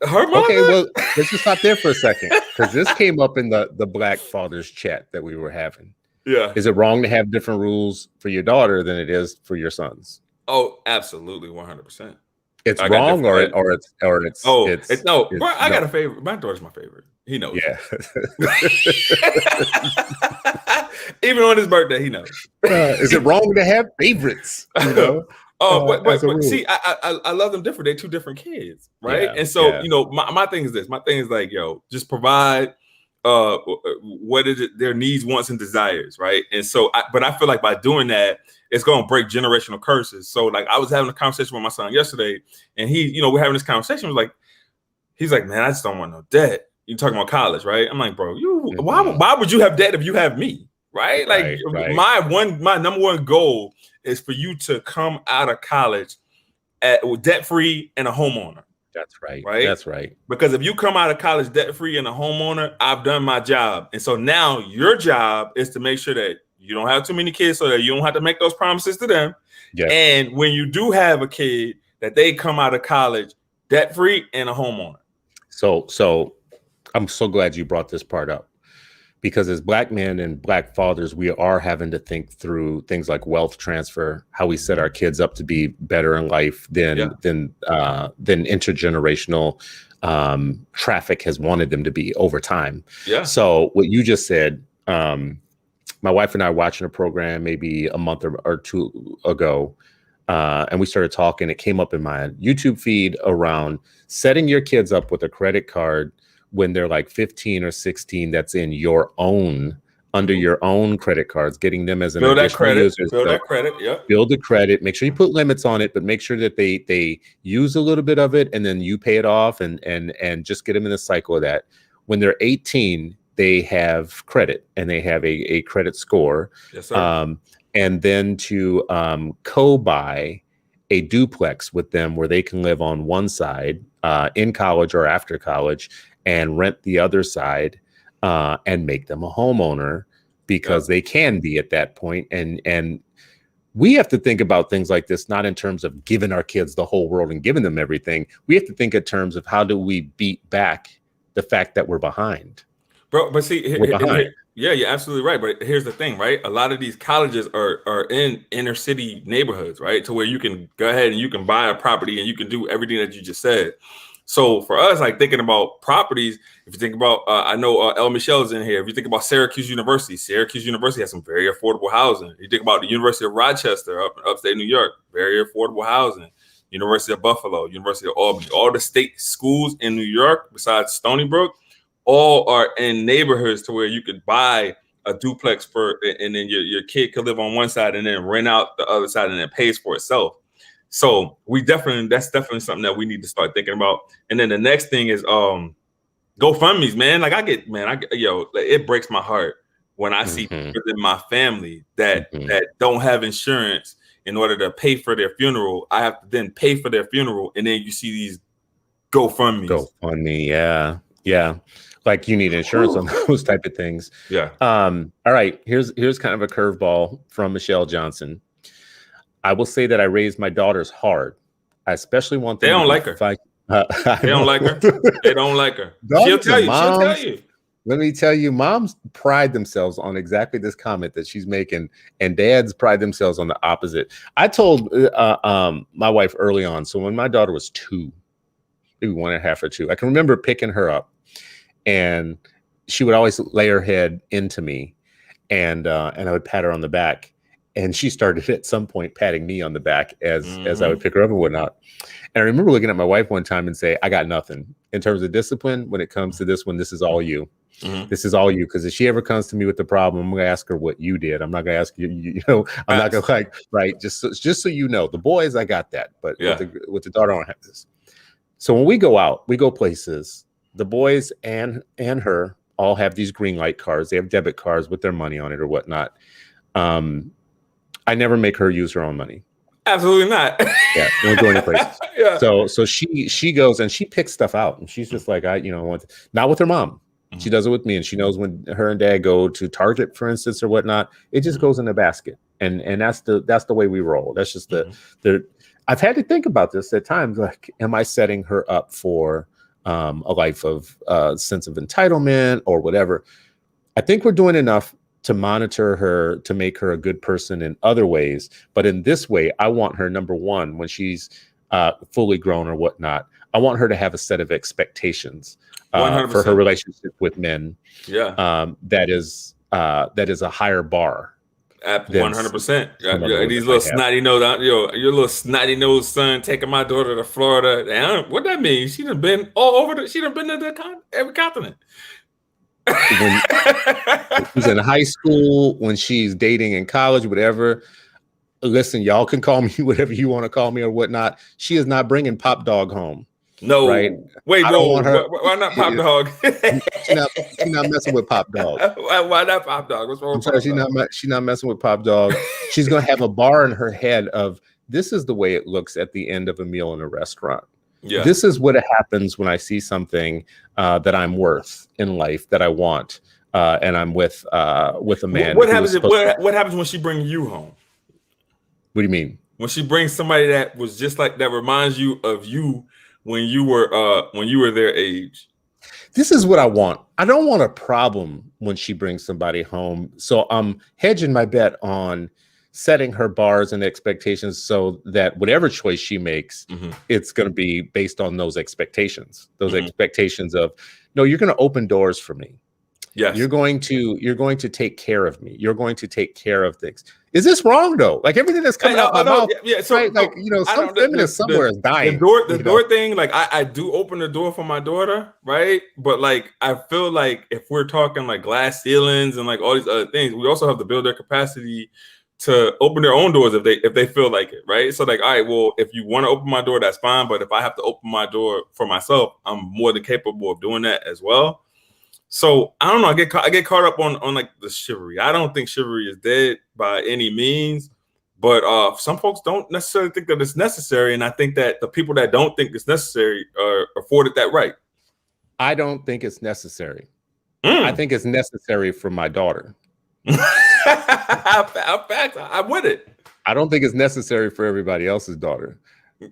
her mother.
Okay, well, let's just stop there for a second, because this came up in the Black Fathers chat that we were having.
Yeah.
Is it wrong to have different rules for your daughter than it is for your sons?
Oh, absolutely, 100%.
It's wrong, or it's
no. Bro, I got a favorite. My daughter's my favorite. He knows.
Yeah.
Even on his birthday, he knows.
Is it wrong to have favorites? You know?
But see, I love them different. They're two different kids, right? And so, my thing is this. My thing is like, just provide what is it, their needs, wants, and desires, right? And so, but I feel like by doing that, it's going to break generational curses. So like, I was having a conversation with my son yesterday, and we're having this conversation. He's like, man, I just don't want no debt. You talking about college, right? I'm like, bro, why would you have debt if you have me, right? Like, my number one goal is for you to come out of college debt free and a homeowner.
That's right.
Right.
That's right.
Because if you come out of college debt free and a homeowner, I've done my job. And so now your job is to make sure that You don't have too many kids so that you don't have to make those promises to them.
Yeah.
And when you do have a kid, that they come out of college debt-free and a homeowner.
So I'm so glad you brought this part up, because as Black men and Black fathers, we are having to think through things like wealth transfer, how we set our kids up to be better in life than intergenerational traffic has wanted them to be over time.
Yeah.
So what you just said, my wife and I were watching a program maybe a month or two ago, and we started talking. It came up in my YouTube feed around setting your kids up with a credit card when they're like 15 or 16, that's in your own, under your own credit cards, getting them as an additional user.
Build that credit, yeah.
Build the credit. Make sure you put limits on it, but make sure that they use a little bit of it and then you pay it off and just get them in the cycle of that. When they're 18, they have credit and they have a credit score.
Yes, sir.
And then to co-buy a duplex with them where they can live on one side in college or after college, and rent the other side, and make them a homeowner, because they can be at that point. And we have to think about things like this, not in terms of giving our kids the whole world and giving them everything. We have to think in terms of how do we beat back the fact that we're behind.
Bro, but see, yeah, you're absolutely right. But here's the thing, right? A lot of these colleges are in inner city neighborhoods, right? To where you can go ahead and you can buy a property and you can do everything that you just said. So for us, like thinking about properties, if you think about, I know El Michelle's in here. If you think about Syracuse University has some very affordable housing. You think about the University of Rochester up in upstate New York, very affordable housing. University of Buffalo, University of Albany, all the state schools in New York, besides Stony Brook, all are in neighborhoods to where you could buy a duplex and then your kid could live on one side and then rent out the other side and then pays for itself. So that's definitely something that we need to start thinking about. And then the next thing is GoFundMe's, man. Like it breaks my heart when I see people in my family that don't have insurance in order to pay for their funeral. I have to then pay for their funeral, and then you see these
GoFundMe, yeah. Like you need insurance on those type of things.
Yeah.
All right. Here's kind of a curveball from Michelle Johnson. I will say that I raised my daughters hard. I especially want them.
They don't like her. They don't like her. They don't like her. She'll tell you.
Let me tell you, moms pride themselves on exactly this comment that she's making, and dads pride themselves on the opposite. I told my wife early on. So when my daughter was 2, maybe 1.5 or 2, I can remember picking her up, and she would always lay her head into me, and I would pat her on the back. And she started at some point patting me on the back as I would pick her up and whatnot. And I remember looking at my wife one time and say, I got nothing in terms of discipline when it comes to this one. This is all you. This is all you. Because if she ever comes to me with the problem, I'm going to ask her what you did. I'm not going to ask you, I'm not going to right. Just so you know, the boys, I got that. But with the daughter, I don't have this. So when we go out, we go places, the boys and her all have these green light cards. They have debit cards with their money on it or whatnot. I never make her use her own money.
Absolutely not.
Yeah, don't go any places.
Yeah.
So she goes and she picks stuff out, and she's just like, not with her mom. She does it with me, and she knows when her and dad go to Target, for instance, or whatnot, it just goes in the basket, and that's the way we roll. That's just the. I've had to think about this at times. Like, am I setting her up for a life of sense of entitlement or whatever? I think we're doing enough to monitor her, to make her a good person in other ways. But in this way, I want her, number one, when she's fully grown or whatnot, I want her to have a set of expectations for her relationship with men.
Yeah.
That is a higher bar.
100%. These little snotty nose, your little snotty nose son taking my daughter to Florida. What that mean? She done been all over she done been to every continent.
When she's in high school, when she's dating in college, whatever. Listen, y'all can call me whatever you want to call me or whatnot. She is not bringing Pop Dog home.
No,
right?
Wait, why not Pop Dog?
She's not messing with Pop Dog.
Why not Pop Dog? What's wrong with Pop Dog?
She's not messing with Pop Dog. She's gonna have a bar in her head of this is the way it looks at the end of a meal in a restaurant. Yeah. This is what happens when I see something that I'm worth in life, that I want. and I'm with a man
What
who was
happens?
supposed to.
What happens when she brings you home?
What do you mean?
When she brings somebody that was just like that, reminds you of you when you were their age.
This is what I want. I don't want a problem when she brings somebody home. So I'm hedging my bet on setting her bars and expectations so that whatever choice she makes, it's going to be based on those expectations. Those expectations of, no, you're going to open doors for me.
Yes.
You're going to take care of me. You're going to take care of things. Is this wrong though? Like everything that's coming out my mouth,
yeah. So
right? Like, some feminist somewhere is dying.
The door thing, like I do open the door for my daughter, right? But like I feel like if we're talking like glass ceilings and like all these other things, we also have to build their capacity to open their own doors if they feel like it, right? So like, all right, well, if you want to open my door, that's fine. But if I have to open my door for myself, I'm more than capable of doing that as well. So I don't know. I get caught up on like the chivalry. I don't think chivalry is dead by any means, but some folks don't necessarily think that it's necessary, and I think that the people that don't think it's necessary are afforded that right.
I don't think it's necessary. I think it's necessary for my daughter.
I'm with it.
I don't think it's necessary for everybody else's daughter.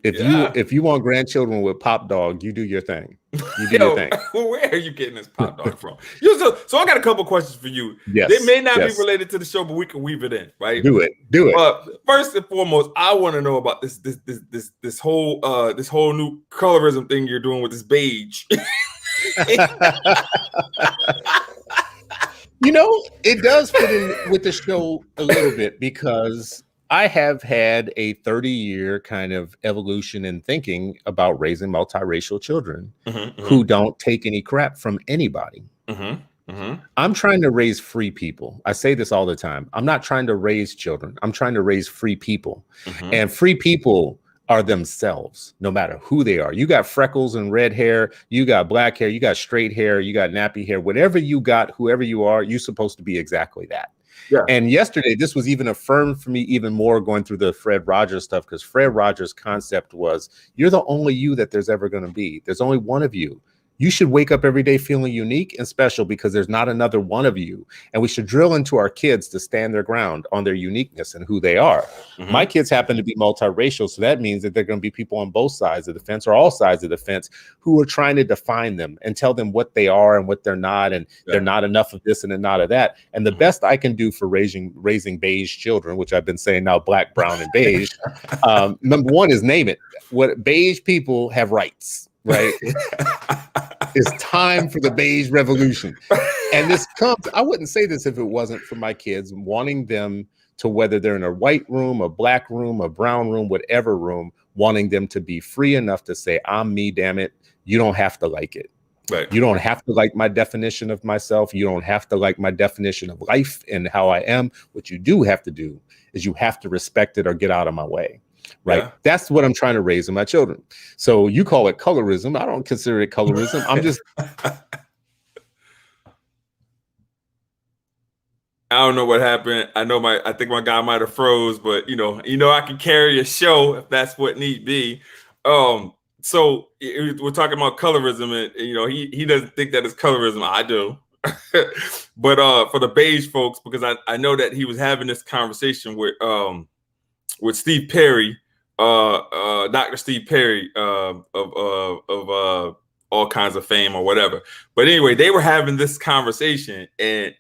If you want grandchildren with Pop Dog, you do your thing. You do your thing.
Where are you getting this Pop Dog from? So I got a couple questions for you.
Yes,
they may not be related to the show, but we can weave it in, right?
Do it.
First and foremost, I want to know about this whole new colorism thing you're doing with this beige.
It does fit in with the show a little bit because I have had a 30-year kind of evolution in thinking about raising multiracial children who don't take any crap from anybody. I'm trying to raise free people. I say this all the time. I'm not trying to raise children. I'm trying to raise free people. And free people are themselves, no matter who they are. You got freckles and red hair, you got black hair, you got straight hair, you got nappy hair, whatever you got, whoever you are, you're supposed to be exactly that. Yeah. And yesterday, this was even affirmed for me even more going through the Fred Rogers stuff, because Fred Rogers' concept was, you're the only you that there's ever going to be. There's only one of you. You should wake up every day feeling unique and special because there's not another one of you. And we should drill into our kids to stand their ground on their uniqueness and who they are. My kids happen to be multiracial, so that means that they're going to be people on both sides of the fence or all sides of the fence who are trying to define them and tell them what they are and what they're not, and they're not enough of this and they're not of that. And the best I can do for raising beige children, which I've been saying now black, brown, and beige, number one is name it. What beige people have rights. Right? It's time for the beige revolution. And this comes, I wouldn't say this if it wasn't for my kids wanting them to, whether they're in a white room, a black room, a brown room, whatever room, wanting them to be free enough to say, I'm me, damn it. You don't have to like it. Right. You don't have to like my definition of myself. You don't have to like my definition of life and how I am. What you do have to do is you have to respect it or get out of my way. Right. Yeah. That's what I'm trying to raise in my children. So you call it colorism. I don't consider it colorism. I'm just.
I don't know what happened. I think my guy might have froze, but I can carry a show if that's what need be. So we're talking about colorism, and he doesn't think that it's colorism. I do. But for the beige folks, because I know that he was having this conversation with Steve Perry, Dr. Steve Perry of all kinds of fame or whatever. But anyway, they were having this conversation, and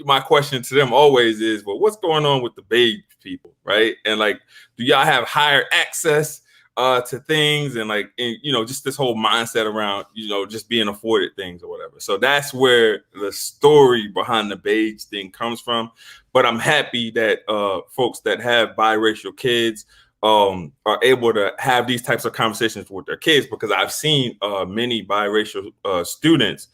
my question to them always is, well, what's going on with the beige people, right? And like, do y'all have higher access to things, and like, just this whole mindset around just being afforded things or whatever. So that's where the story behind the beige thing comes from. But I'm happy that folks that have biracial kids are able to have these types of conversations with their kids, because I've seen many biracial students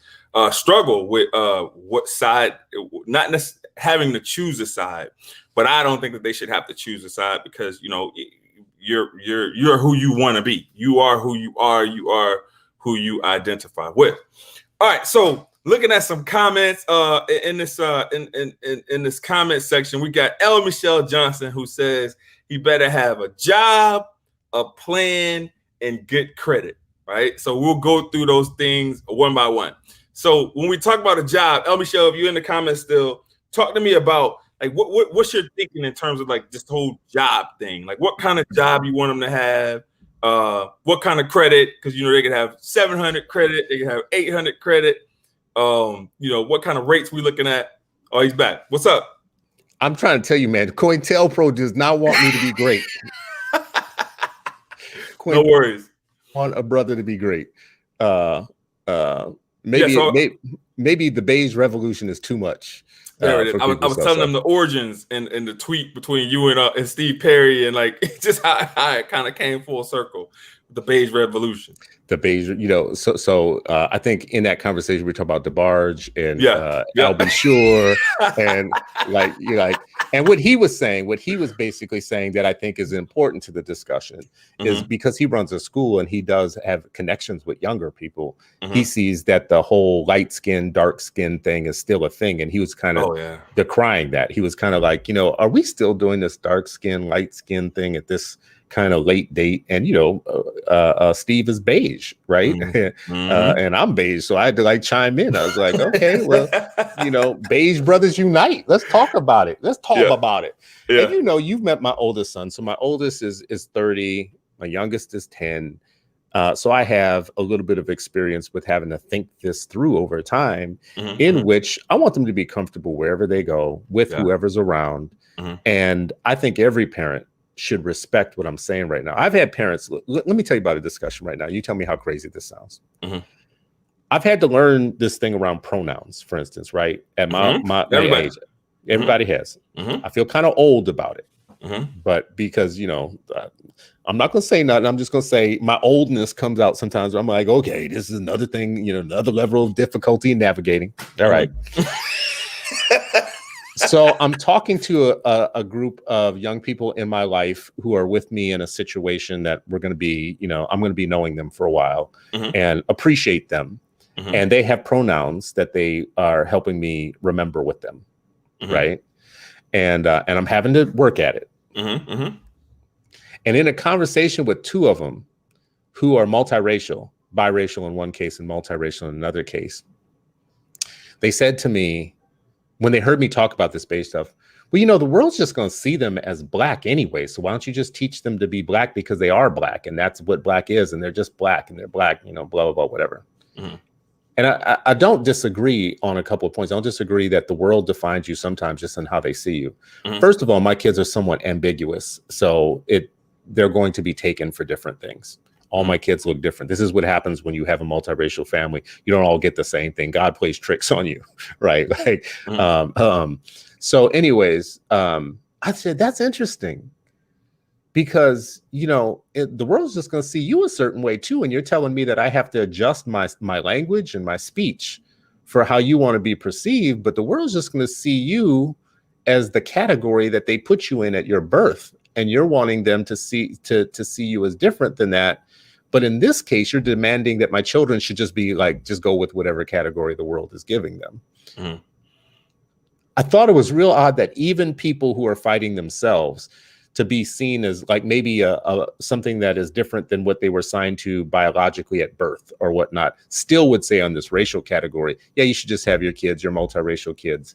struggle with what side, not necessarily having to choose a side, but I don't think that they should have to choose a side, because you're who you want to be. You are who you are. You are who you identify with. All right, so looking at some comments in this comment section, we got L. Michelle Johnson, who says he better have a job, a plan, and good credit. Right. So we'll go through those things one by one. So when we talk about a job, El Michelle, if you're in the comments still, talk to me about like what's your thinking in terms of like this whole job thing? Like what kind of job you want them to have? What kind of credit? Because they can have 700 credit, they can have 800 credit. What kind of rates we looking at? Oh, he's back. What's up?
I'm trying to tell you, man, COINTELPRO does not want me to be great.
No worries.
Want a brother to be great. Maybe the beige revolution is too much.
I was telling them the origins and the tweet between you and Steve Perry, and like just how it kind of came full circle. The beige revolution.
The beige, so I think in that conversation we talk about DeBarge and Albie Shore and and what he was basically saying that I think is important to the discussion is because he runs a school and he does have connections with younger people. He sees that the whole light skin, dark skin thing is still a thing, and he was kind of decrying that. He was kind of like, are we still doing this dark skin, light skin thing at this kind of late date? And Steve is beige, right? And I'm beige, so I had to like chime in. I was like, okay, well, beige brothers unite. Let's talk about it. About it. And you've met my oldest son. So my oldest is 30, my youngest is 10. So I have a little bit of experience with having to think this through over time, in which I want them to be comfortable wherever they go with whoever's around. And I think every parent should respect what I'm saying right now. I've had parents, let me tell you about a discussion right now. You tell me how crazy this sounds. I've had to learn this thing around pronouns, for instance, right? At my age, everybody has. I feel kind of old about it, but because, I'm not going to say nothing. I'm just going to say my oldness comes out sometimes where I'm like, okay, this is another thing, another level of difficulty in navigating. All right. So I'm talking to a group of young people in my life who are with me in a situation that we're going to be, I'm going to be knowing them for a while and appreciate them. And they have pronouns that they are helping me remember with them. Right. And I'm having to work at it. And in a conversation with two of them who are multiracial, biracial in one case and multiracial in another case, they said to me, when they heard me talk about this beige stuff, well, the world's just going to see them as black anyway. So why don't you just teach them to be black because they are black and that's what black is. And they're just black and they're black, blah, blah, blah, whatever. And I don't disagree on a couple of points. I don't disagree that the world defines you sometimes just in how they see you. First of all, my kids are somewhat ambiguous. So they're going to be taken for different things. All my kids look different. This is what happens when you have a multiracial family. You don't all get the same thing. God plays tricks on you, right? Like, so anyways, I said, that's interesting because, the world's just going to see you a certain way too. And you're telling me that I have to adjust my language and my speech for how you want to be perceived. But the world's just going to see you as the category that they put you in at your birth. And you're wanting them to see you as different than that. But in this case, you're demanding that my children should just be like, just go with whatever category the world is giving them. I thought it was real odd that even people who are fighting themselves to be seen as like maybe something that is different than what they were assigned to biologically at birth or whatnot, still would say on this racial category, yeah, you should just have your kids, your multiracial kids,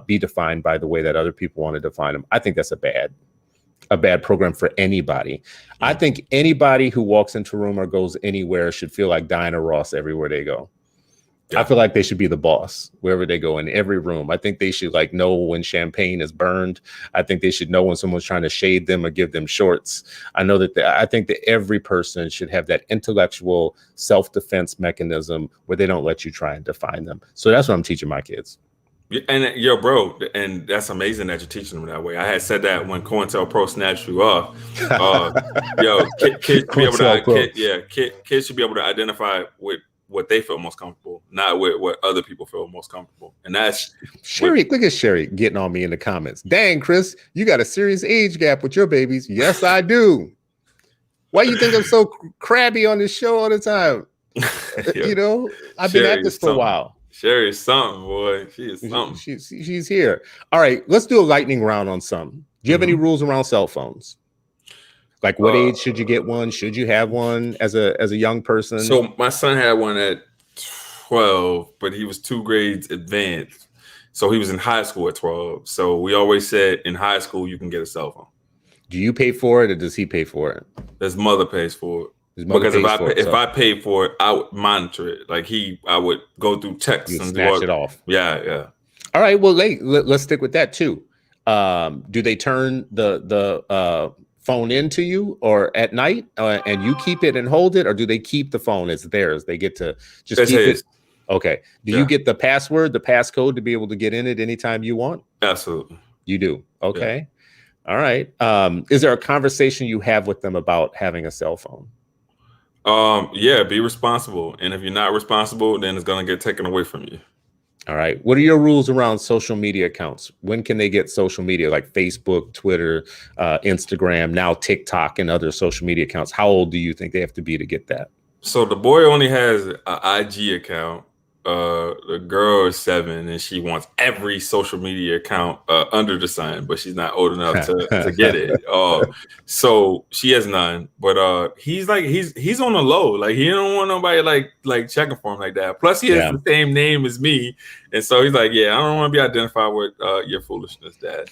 be defined by the way that other people want to define them. I think that's a bad program for anybody. I think anybody who walks into a room or goes anywhere should feel like Diana Ross everywhere they go. I feel like they should be the boss wherever they go in every room. I think they should like know when champagne is burned. I think they should know when someone's trying to shade them or give them shorts. I think that every person should have that intellectual self-defense mechanism where they don't let you try and define them. So that's what I'm teaching my kids.
And bro, and that's amazing that you're teaching them that way. I had said that when COINTELPRO snatched you off. Kids should be able to identify with what they feel most comfortable, not with what other people feel most comfortable. And that's
Sherry. Look at Sherry getting on me in the comments. Dang, Chris, you got a serious age gap with your babies. Yes, I do. Why you think I'm so crabby on this show all the time? I've been at this for a while.
Sherry is something, boy. She is something.
She's here. All right, let's do a lightning round on some. Do you have any rules around cell phones? Like what age should you get one? Should you have one as a young person?
So my son had one at 12, but he was 2 grades advanced. So he was in high school at 12. So we always said in high school, you can get a cell phone.
Do you pay for it or does he pay for it?
His mother pays for it.
His mother
Because
pays for it.
if I paid for it, I would monitor it. Like I would go through texts and
snatch it off.
Yeah.
All right. Well, let's stick with that too. Do they turn the phone into you or at night and you keep it and hold it, or do they keep the phone as theirs? They get to just keep it. Okay. Do you get the password, the passcode to be able to get in it anytime you want?
Absolutely.
You do. Okay. Yeah. All right. Is there a conversation you have with them about having a cell phone?
Yeah, be responsible. And if you're not responsible, then it's going to get taken away from you.
All right. What are your rules around social media accounts? When can they get social media like Facebook, Twitter, Instagram, now TikTok and other social media accounts? How old do you think they have to be to get that?
So the boy only has an IG account. The girl is 7 and she wants every social media account under the sun, but she's not old enough to get it. So she has none. But he's on the low. Like he don't want nobody like checking for him like that. Plus he has the same name as me, and so he's like, yeah, I don't want to be identified with your foolishness, Dad.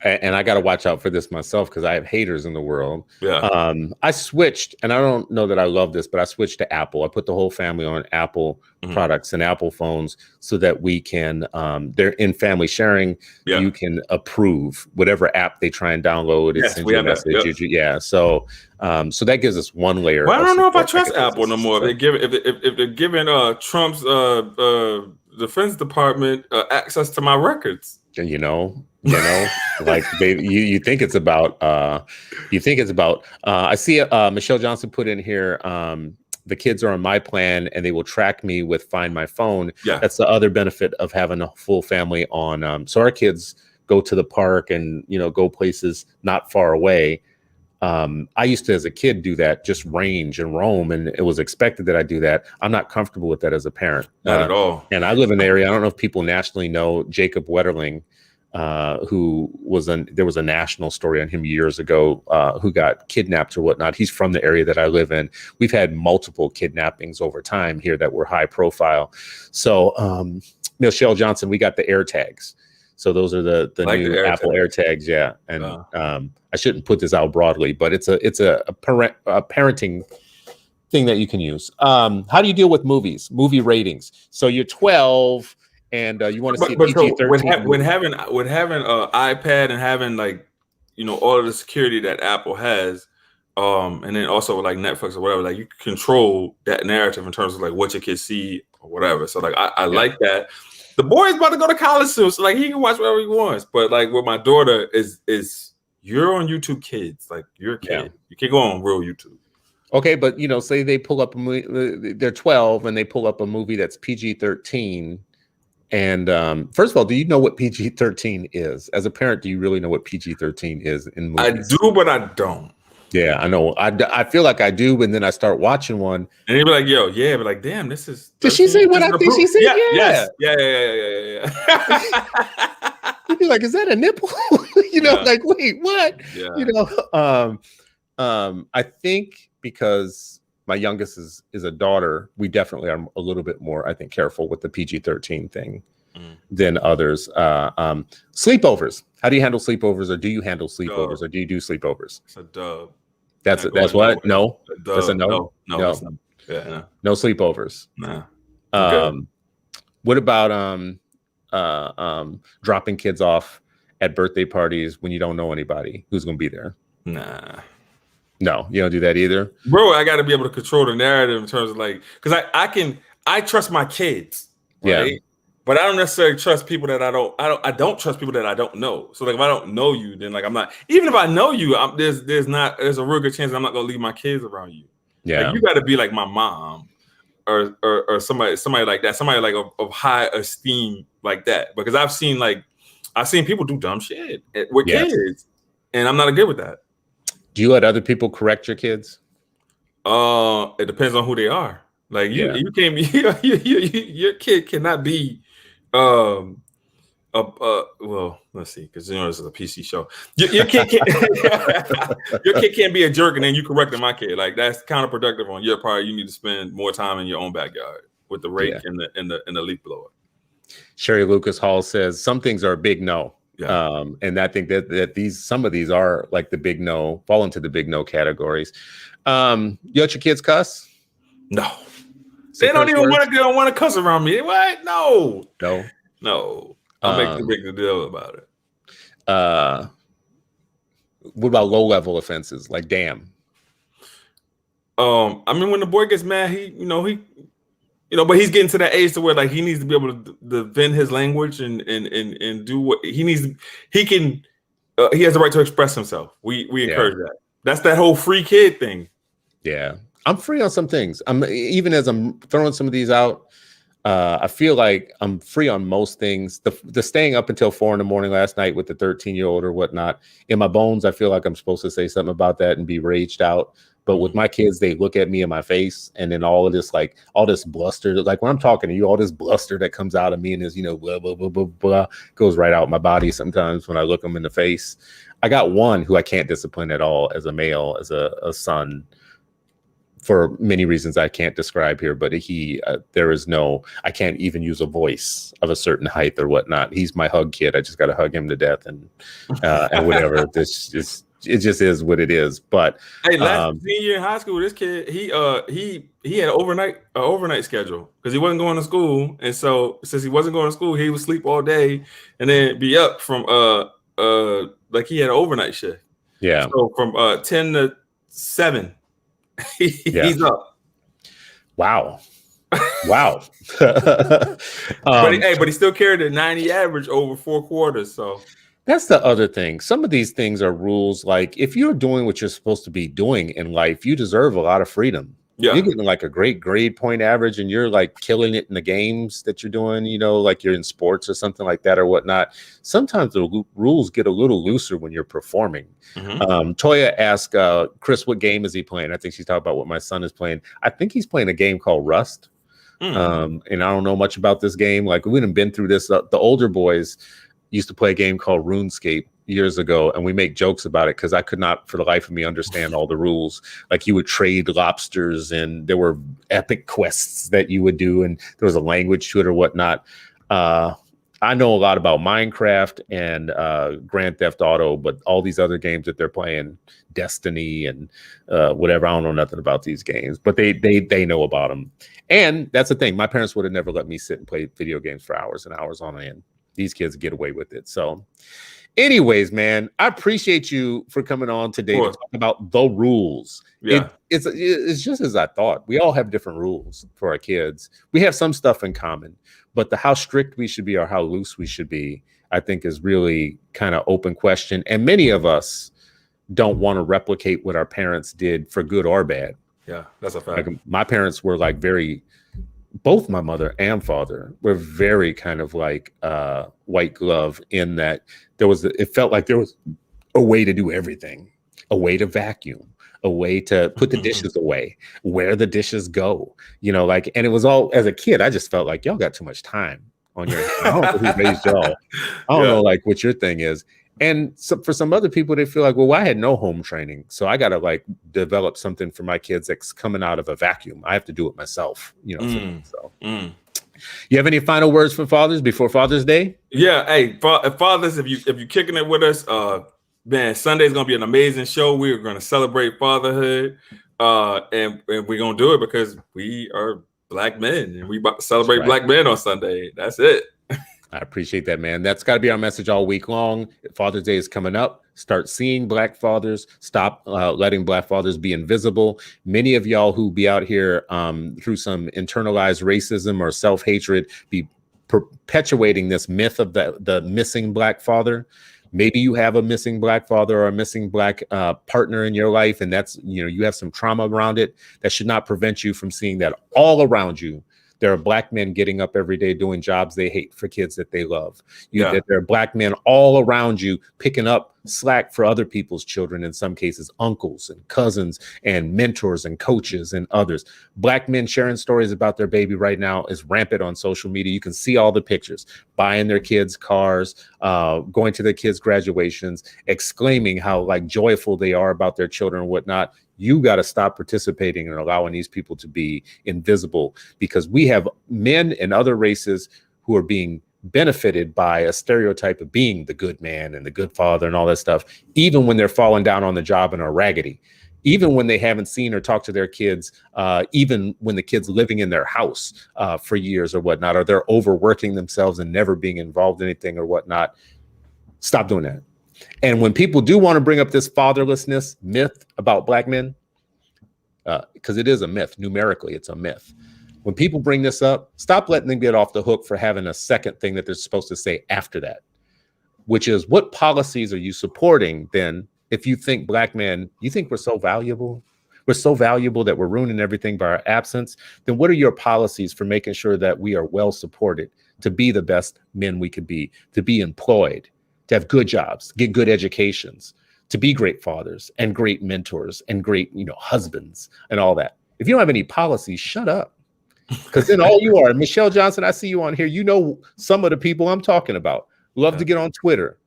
And I got to watch out for this myself because I have haters in the world.
Yeah.
I switched, and I don't know that I love this, but I switched to Apple. I put the whole family on Apple products and Apple phones so that we can, they're in family sharing. Yeah. You can approve whatever app they try and download. It sends you a message. Yeah. So that gives us one layer.
Well, I don't know if I trust Apple no more. If they're giving Trump's Defense Department access to my records.
And you know, like you think it's about I see Michelle Johnson put in here, the kids are on my plan and they will track me with Find My Phone.
Yeah.
That's the other benefit of having a full family on. So our kids go to the park and, go places not far away. I used to, as a kid, do that, just range and roam, and it was expected that I do that. I'm not comfortable with that as a parent.
Not at all.
And I live in the area. I don't know if people nationally know Jacob Wetterling, who there was a national story on him years ago, who got kidnapped or whatnot. He's from the area that I live in. We've had multiple kidnappings over time here that were high profile. So Michelle Johnson, we got the AirTags. So those are the new Apple AirTags, yeah. And I shouldn't put this out broadly, but it's a parenting thing that you can use. How do you deal with movie ratings? So you're 12 and you want to see a PG-13.
When having an iPad and having all of the security that Apple has, and then also like Netflix or whatever, like you can control that narrative in terms of like what your kids see or whatever. So like I like that. The boy is about to go to college soon, so like he can watch whatever he wants. But like with my daughter is you're on YouTube Kids, like you're a kid. Yeah. You can't go on real YouTube.
Okay, but say they pull up a movie, they're 12 and they pull up a movie that's PG-13. And first of all, do you know what PG-13 is? As a parent, do you really know what PG-13 is in movies?
I do, but I don't.
Yeah, I know. I feel like I do, but then I start watching one,
and you'd be like, "Yo, yeah," but like, "Damn, this is."
Did she say what I think she said?
Yeah, yeah.
You'd be like, "Is that a nipple?" Like, wait, what?
Yeah.
I think because my youngest is a daughter, we definitely are a little bit more, I think, careful with the PG-13 thing than others. Sleepovers. How do you handle sleepovers, or do you handle sleepovers, or do you do sleepovers?
It's a dub.
That's what? No? That's a no?
No. Yeah.
No sleepovers.
Nah.
What about dropping kids off at birthday parties when you don't know anybody who's going to be there?
Nah.
No, you don't do that either?
Bro, I got to be able to control the narrative in terms of like, because I trust my kids. Right? Yeah. But I don't necessarily trust people that I don't trust people that I don't know. So like if I don't know you, then like I'm not, even if I know you, there's a real good chance I'm not gonna leave my kids around you.
Yeah.
Like, you gotta be like my mom or somebody like that, somebody like of high esteem like that. Because I've seen people do dumb shit with kids, and I'm not good with that.
Do you let other people correct your kids?
It depends on who they are. Like you can't be your kid cannot be Well, let's see, because this is a PC show. Your kid can't, your kid can't be a jerk, and then you correcting my kid. Like that's counterproductive on your part. You need to spend more time in your own backyard with the rake and the leaf blower.
Sherry Lucas Hall says some things are a big no.
Yeah.
And I think that some of these are like the big no, fall into the big no categories. You let your kids cuss?
No. They don't even want to cuss around me. What? No. I'll make too big a deal about it.
What about low level offenses like damn?
I mean, when the boy gets mad, but he's getting to that age to where like he needs to be able to vent his language and do what he needs. He can. He has the right to express himself. We encourage that. That's that whole free kid thing.
Yeah, I'm free on some things. Even as I'm throwing some of these out. I feel like I'm free on most things. The staying up until 4 a.m. last night with the 13-year-old or whatnot, in my bones, I feel like I'm supposed to say something about that and be raged out. But with my kids, they look at me in my face, and then all this bluster, like when I'm talking to you, all this bluster that comes out of me and is, blah, blah, blah, blah, blah, goes right out my body sometimes when I look them in the face. I got one who I can't discipline at all as a male, as a son, for many reasons I can't describe here, but I can't even use a voice of a certain height or whatnot. He's my hug kid. I just got to hug him to death and whatever. It just is what it is. But
hey, last senior in high school, this kid, he had an overnight schedule because he wasn't going to school. And so since he wasn't going to school, he would sleep all day and then be up from like he had an overnight shift.
Yeah.
So from 10 to 7. He's up.
Wow.
But he still carried a 90 average over 4 quarters. So
that's the other thing. Some of these things are rules. Like if you're doing what you're supposed to be doing in life, you deserve a lot of freedom. Yeah. You're getting like a great grade point average and you're like killing it in the games that you're doing, like you're in sports or something like that or whatnot. Sometimes the rules get a little looser when you're performing. Mm-hmm. Toya asked Chris, what game is he playing? I think she's talking about what my son is playing. I think he's playing a game called Rust. And I don't know much about this game. Like we hadn't been through this. The older boys used to play a game called RuneScape years ago, and we make jokes about it because I could not for the life of me understand all the rules. Like you would trade lobsters and there were epic quests that you would do and there was a language to it or whatnot. I know a lot about Minecraft and Grand Theft Auto, but all these other games that they're playing, Destiny and whatever, I don't know nothing about these games, but they know about them. And that's the thing. My parents would have never let me sit and play video games for hours and hours on end. These kids get away with it. So anyways, man, I appreciate you for coming on today to talk about the rules. Yeah. It's just as I thought. We all have different rules for our kids. We have some stuff in common, but how strict we should be or how loose we should be, I think is really kind of open question. And many of us don't want to replicate what our parents did for good or bad.
Yeah, that's a fact.
Like my parents were like both my mother and father were very kind of like white glove in that it felt like there was a way to do everything, a way to vacuum, a way to put the dishes away, where the dishes go, and it was all, as a kid, I just felt like y'all got too much time on your hands. I don't know who raised y'all. I don't know like what your thing is. And so for some other people, they feel like, well, I had no home training, so I got to like develop something for my kids that's coming out of a vacuum. I have to do it myself, You have any final words for fathers before Father's Day?
Yeah, hey, fathers, if you're kicking it with us, man, Sunday's gonna be an amazing show. We're gonna celebrate fatherhood, and we're gonna do it because we are Black men, and we about to celebrate Black men on Sunday. That's it.
I appreciate that, man. That's got to be our message all week long. Father's Day is coming up. Start seeing Black fathers. Stop letting Black fathers be invisible. Many of y'all who be out here through some internalized racism or self-hatred be perpetuating this myth of the missing Black father. Maybe you have a missing Black father or a missing Black partner in your life, and that's, you have some trauma around it. That should not prevent you from seeing that all around you. There are Black men getting up every day doing jobs they hate for kids that they love. There are Black men all around you picking up slack for other people's children, in some cases, uncles and cousins and mentors and coaches and others. Black men sharing stories about their baby right now is rampant on social media. You can see all the pictures, buying their kids cars, going to their kids' graduations, exclaiming how like joyful they are about their children and whatnot. You got to stop participating and allowing these people to be invisible, because we have men and other races who are being benefited by a stereotype of being the good man and the good father and all that stuff, even when they're falling down on the job and are raggedy, even when they haven't seen or talked to their kids, even when the kids living in their house for years or whatnot, or they're overworking themselves and never being involved in anything or whatnot. Stop doing that. And when people do want to bring up this fatherlessness myth about Black men, because it is a myth, numerically, it's a myth. When people bring this up, stop letting them get off the hook for having a second thing that they're supposed to say after that, which is, what policies are you supporting then if you think Black men, you think we're so valuable? We're so valuable that we're ruining everything by our absence. Then what are your policies for making sure that we are well supported to be the best men we could be, to be employed, to have good jobs, get good educations, to be great fathers and great mentors and great, husbands and all that? If you don't have any policies, shut up. Because then all you are, Michelle Johnson, I see you on here. You know some of the people I'm talking about. Love to get on Twitter.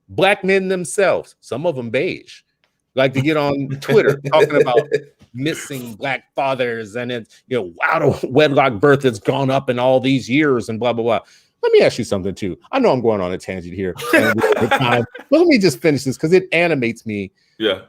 Black men themselves, some of them beige, like to get on Twitter talking about missing Black fathers and it's, out of wedlock birth has gone up in all these years and blah, blah, blah. Let me ask you something too. I know I'm going on a tangent here, but let me just finish this because it animates me.
Yeah.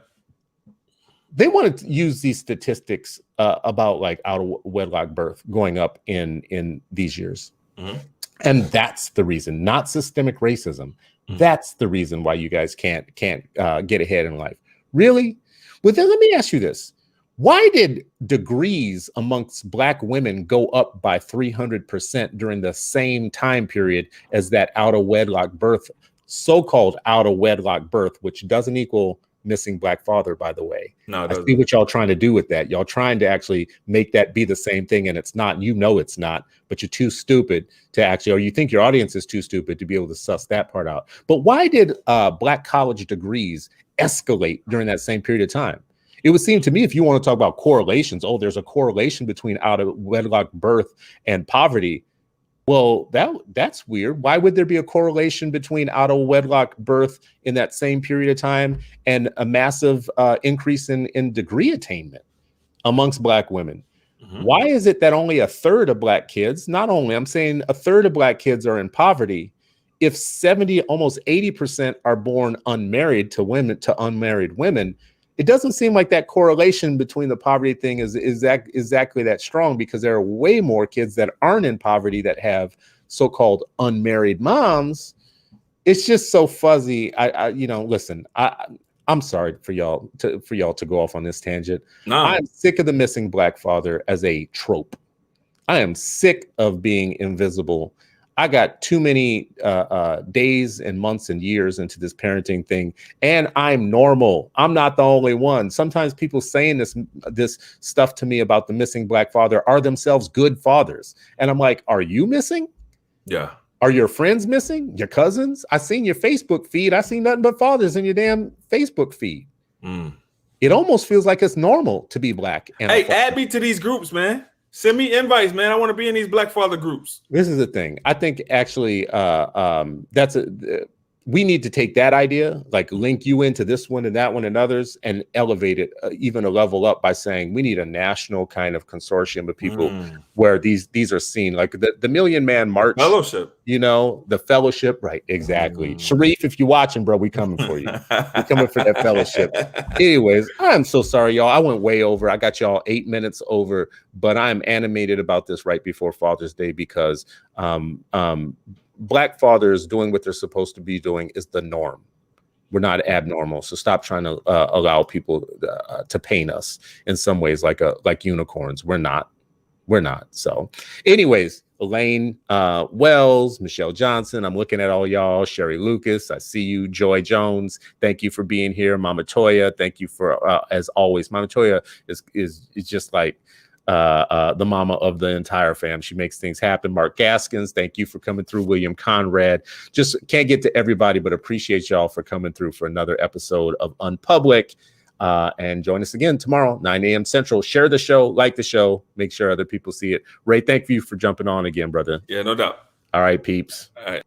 They want to use these statistics about like out of wedlock birth going up in these years. Mm-hmm. And that's the reason, not systemic racism. Mm-hmm. That's the reason why you guys can't get ahead in life. Really? Well, then let me ask you this. Why did degrees amongst Black women go up by 300% during the same time period as that out of wedlock birth, so-called out of wedlock birth, which doesn't equal missing Black father, by the way? No, I see what y'all trying to do with that. Y'all trying to actually make that be the same thing, and it's not. It's not, but you're too stupid to actually, or you think your audience is too stupid to be able to suss that part out. But why did Black college degrees escalate during that same period of time? It would seem to me, if you want to talk about correlations, there's a correlation between out of wedlock birth and poverty. Well, that's weird. Why would there be a correlation between out of wedlock birth in that same period of time and a massive increase in degree attainment amongst Black women? Mm-hmm. Why is it that only a third of Black kids, not only, I'm saying a third of Black kids are in poverty, if 70, almost 80% are born unmarried to unmarried women? It doesn't seem like that correlation between the poverty thing is exactly that strong, because there are way more kids that aren't in poverty that have so-called unmarried moms. It's just so fuzzy. Listen, I'm sorry for y'all to go off on this tangent. No. I'm sick of the missing Black father as a trope. I am sick of being invisible. I got too many days and months and years into this parenting thing, and I'm normal. I'm not the only one. Sometimes people saying this stuff to me about the missing Black father are themselves good fathers. And I'm like, are you missing? Yeah. Are your friends missing? Your cousins? I seen your Facebook feed. I seen nothing but fathers in your damn Facebook feed. Mm. It almost feels like it's normal to be Black. And
hey, add me to these groups, man. Send me invites, man. I want to be in these Black father groups.
This is the thing. I think actually we need to take that idea, like link you into this one and that one and others, and elevate it even a level up by saying we need a national kind of consortium of people where these are seen, like the Million Man March.
Fellowship.
The fellowship. Right, exactly. Sharif, if you're watching, bro, we coming for you. We coming for that fellowship. Anyways, I'm so sorry, y'all. I went way over. I got y'all 8 minutes over, but I'm animated about this right before Father's Day because Black fathers doing what they're supposed to be doing is the norm. We're not abnormal. So stop trying to allow people to paint us in some ways like unicorns. We're not. So anyways, Elaine Wells, Michelle Johnson, I'm looking at all y'all. Sherry Lucas, I see you. Joy Jones, thank you for being here. Mama Toya, thank you for as always. Mama Toya is just like the mama of the entire fam. She makes things happen. Mark Gaskins, thank you for coming through. William Conrad, just can't get to everybody, but appreciate y'all for coming through for another episode of Unpublic. And join us again tomorrow, 9 a.m. Central. Share the show, like the show, make sure other people see it. Ray, thank you for jumping on again, brother.
Yeah, no doubt.
All right, peeps.
All right.